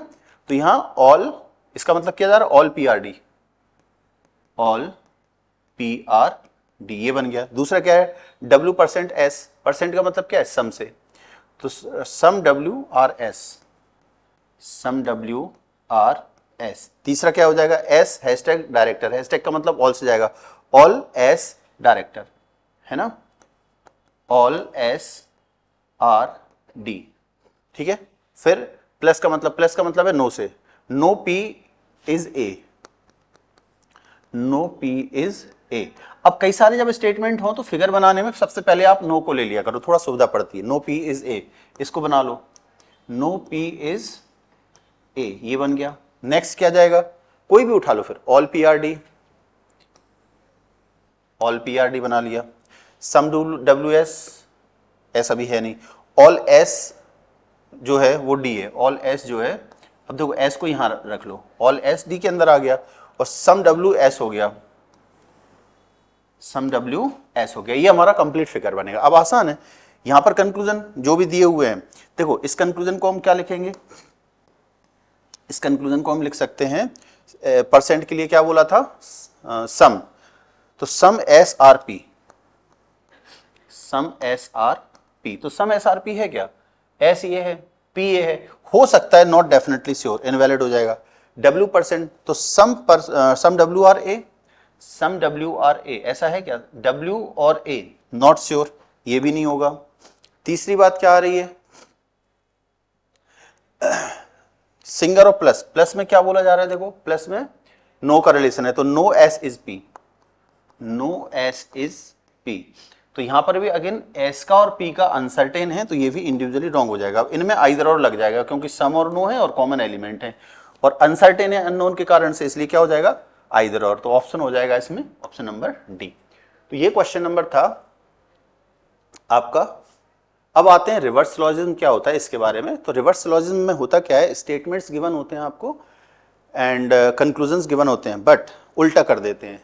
तो यहां ऑल, इसका मतलब क्या जा रहा है, ऑल PRD, ऑल PRD, ये बन गया। दूसरा क्या है, W%S, परसेंट का मतलब क्या है, सम से, तो सम WRS, सम WRS। तीसरा क्या हो जाएगा, S हैशटैग डायरेक्टर, हैशटैग का मतलब ऑल से जाएगा, ऑल S डायरेक्टर, है ना, ऑल SRD, ठीक है। फिर प्लस का मतलब, प्लस का मतलब है नो से, no P is A, no P is A। अब कई सारे जब स्टेटमेंट हो तो फिगर बनाने में सबसे पहले आप नो को ले लिया करो, थोड़ा सुविधा पड़ती है। नो P इज A, इसको बना लो, नो P इज A, ये बन गया। नेक्स्ट क्या जाएगा, कोई भी उठा लो, फिर ऑल PRD, ऑल PRD बना लिया। सम WS, ऐसा भी है नहीं, ऑल S जो है वो D है, ऑल S जो है, अब देखो S को यहां रख लो, ऑल S D के अंदर आ गया, और सम WS हो गया, सम WS हो गया। ये हमारा कंप्लीट फिगर बनेगा। अब आसान है, यहां पर कंक्लूजन जो भी दिए हुए हैं, देखो इस कंक्लूजन को हम क्या लिखेंगे, इस कंक्लूजन को हम लिख सकते हैं, परसेंट के लिए क्या बोला था, सम, तो सम SRP, सम SRP, तो सम SRP है क्या, S ये है, P ये है, हो सकता है, नॉट डेफिनेटली श्योर, इनवैलिड हो जाएगा। W%, तो सम WRA, सम WRA, ऐसा है क्या, W और A, नॉट श्योर, ये भी नहीं होगा। तीसरी बात क्या आ रही है, सिंगर और प्लस, प्लस में क्या बोला जा रहा है, देखो प्लस में नो का रिलेशन है, तो no S is P, no S is P। तो यहां पर भी अगेन S का और P का अनसर्टेन है, तो ये भी इंडिविजुअली रॉन्ग हो जाएगा। इनमें आइदर और लग जाएगा, क्योंकि सम और नो है और कॉमन एलिमेंट है, और अनसर्टेन है अननोन के कारण से, इसलिए क्या हो जाएगा, आइदर और। तो ऑप्शन हो जाएगा इसमें ऑप्शन नंबर D। तो ये क्वेश्चन नंबर था आपका। अब आते हैं रिवर्स सिलोजिज्म क्या होता है इसके बारे में। तो रिवर्स सिलोजिज्म में होता क्या है, स्टेटमेंट्स गिवन होते हैं आपको एंड कंक्लूजन्स गिवन होते हैं, बट उल्टा कर देते हैं।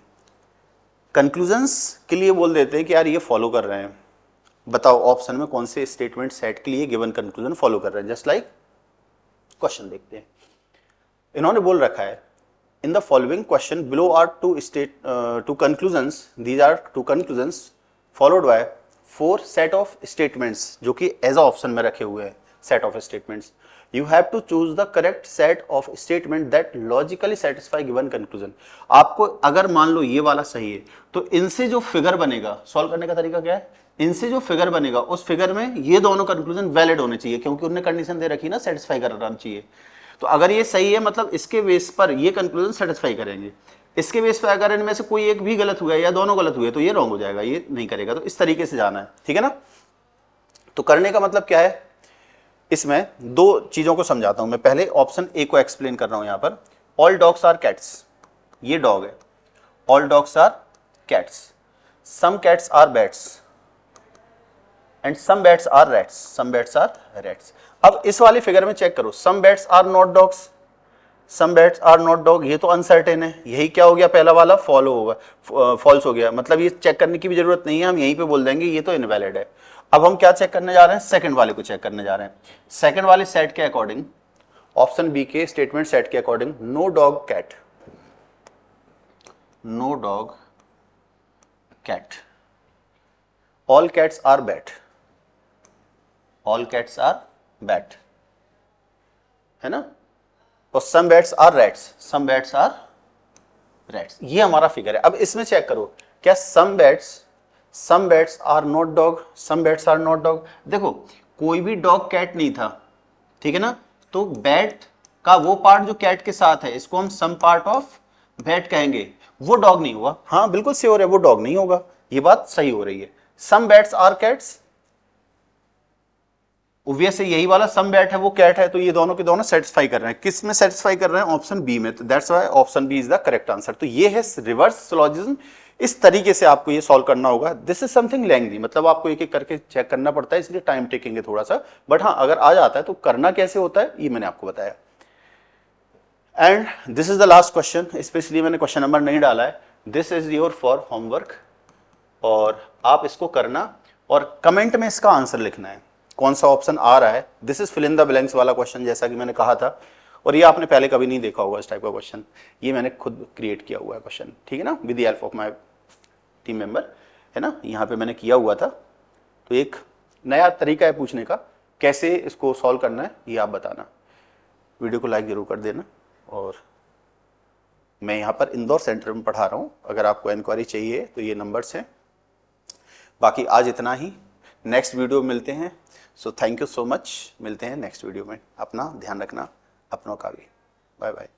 कंक्लूजन्स के लिए बोल देते हैं कि यार ये फॉलो कर रहे हैं, बताओ ऑप्शन में कौन से स्टेटमेंट सेट के लिए गिवन कंक्लूजन फॉलो कर रहे हैं। जस्ट लाइक क्वेश्चन देखते हैं, इन्होंने बोल रखा है, in the following question below are two conclusions, these are two conclusions followed by 4 set of statements, जो कि एज अ ऑप्शन में रखे हुए हैं set of statements. You have to choose the correct set of statement that logically satisfy given conclusion। आपको अगर मान लो ये वाला सही है, तो इनसे जो फिगर बनेगा, सॉल्व करने का तरीका क्या है, इनसे जो फिगर बनेगा उस फिगर में ये दोनों कंक्लूजन वैलिड होने चाहिए, क्योंकि उन्होंने कंडीशन दे रखी ना, सेटिस्फाई करना चाहिए। तो अगर ये सही है, मतलब इसके बेस पर ये कंक्लूजन सेटिस्फाई करेंगे। इसके बेस पर अगर इनमें से कोई एक भी गलत हुआ या दोनों गलत हुए तो ये रॉन्ग हो जाएगा, ये नहीं करेगा। तो इस तरीके से जाना है, ठीक है ना। तो करने का मतलब क्या है, इसमें दो चीजों को समझाता हूं मैं। पहले ऑप्शन ए को एक्सप्लेन कर रहा हूं। यहां पर ऑल डॉग्स आर कैट्स, ये डॉग है, all dogs are cats, some cats are bats and some bats are rats, some bats are rats. अब इस वाले फिगर में चेक करो, some bats are not dogs, some bats are not dog, ये तो uncertain है, यही क्या हो गया, पहला वाला फॉलो होगा, फॉल्स हो गया, मतलब ये चेक करने की भी जरूरत नहीं है, हम यहीं पे बोल देंगे ये तो इनवैलिड है। अब हम क्या चेक करने जा रहे हैं, सेकंड वाले को चेक करने जा रहे हैं। सेकंड वाले सेट के अकॉर्डिंग, ऑप्शन बी के स्टेटमेंट सेट के according, no dog cat, no dog cat, all cats are bat, all cats are bat, है ना, और some bats are rats, some bats are rats. ये हमारा फिगर है। अब इसमें चेक करो, क्या some bats are not dog, some bats are not dog. देखो कोई भी डॉग कैट नहीं था, ठीक है ना, तो बैट का वो पार्ट जो कैट के साथ है, इसको हम सम पार्ट ऑफ बैट कहेंगे, वो डॉग नहीं हुआ। हाँ बिल्कुल श्योर है, वो डॉग नहीं होगा, ये बात सही हो रही है। सम बैट्स आर कैट्स, ऑब्वियस है यही वाला सम बैट है वो कैट है, तो ये दोनों के दोनों सेटिस्फाई कर रहे हैं। किस में सेटिस्फाई कर रहे हैं, ऑप्शन बी में, तो that's why option B is the correct answer. तो ये है रिवर्स सिलोजिज्म, इस तरीके से आपको ये सॉल्व करना होगा। दिस इज समथिंग लेंथी, मतलब आपको एक एक करके चेक करना पड़ता है, इसलिए टाइम टेकिंग है थोड़ा सा, बट हाँ अगर आ जाता है तो करना कैसे होता है ये मैंने आपको बताया। And this is the last question, specially मैंने क्वेश्चन नंबर नहीं डाला है, this is your for homework, और आप इसको करना और कमेंट में इसका आंसर लिखना है, कौन सा ऑप्शन आ रहा है। This is fill in the blanks वाला क्वेश्चन, जैसा कि मैंने कहा था, और ये आपने पहले कभी नहीं देखा होगा इस टाइप का क्वेश्चन, ये मैंने खुद क्रिएट किया हुआ है क्वेश्चन, ठीक है ना, with the help of my team member, है ना, यहाँ पे मैंने किया हुआ था। तो एक नया तरीका है पूछने का, कैसे इसको सॉल्व करना है ये आप बताना। वीडियो को लाइक जरूर कर देना, और मैं यहाँ पर इंदौर सेंटर में पढ़ा रहा हूँ, अगर आपको इंक्वायरी चाहिए तो ये नंबर्स हैं। बाकी आज इतना ही, नेक्स्ट वीडियो में मिलते हैं। So thank you so much, मिलते हैं नेक्स्ट वीडियो में, अपना ध्यान रखना, अपनों का भी, बाय बाय।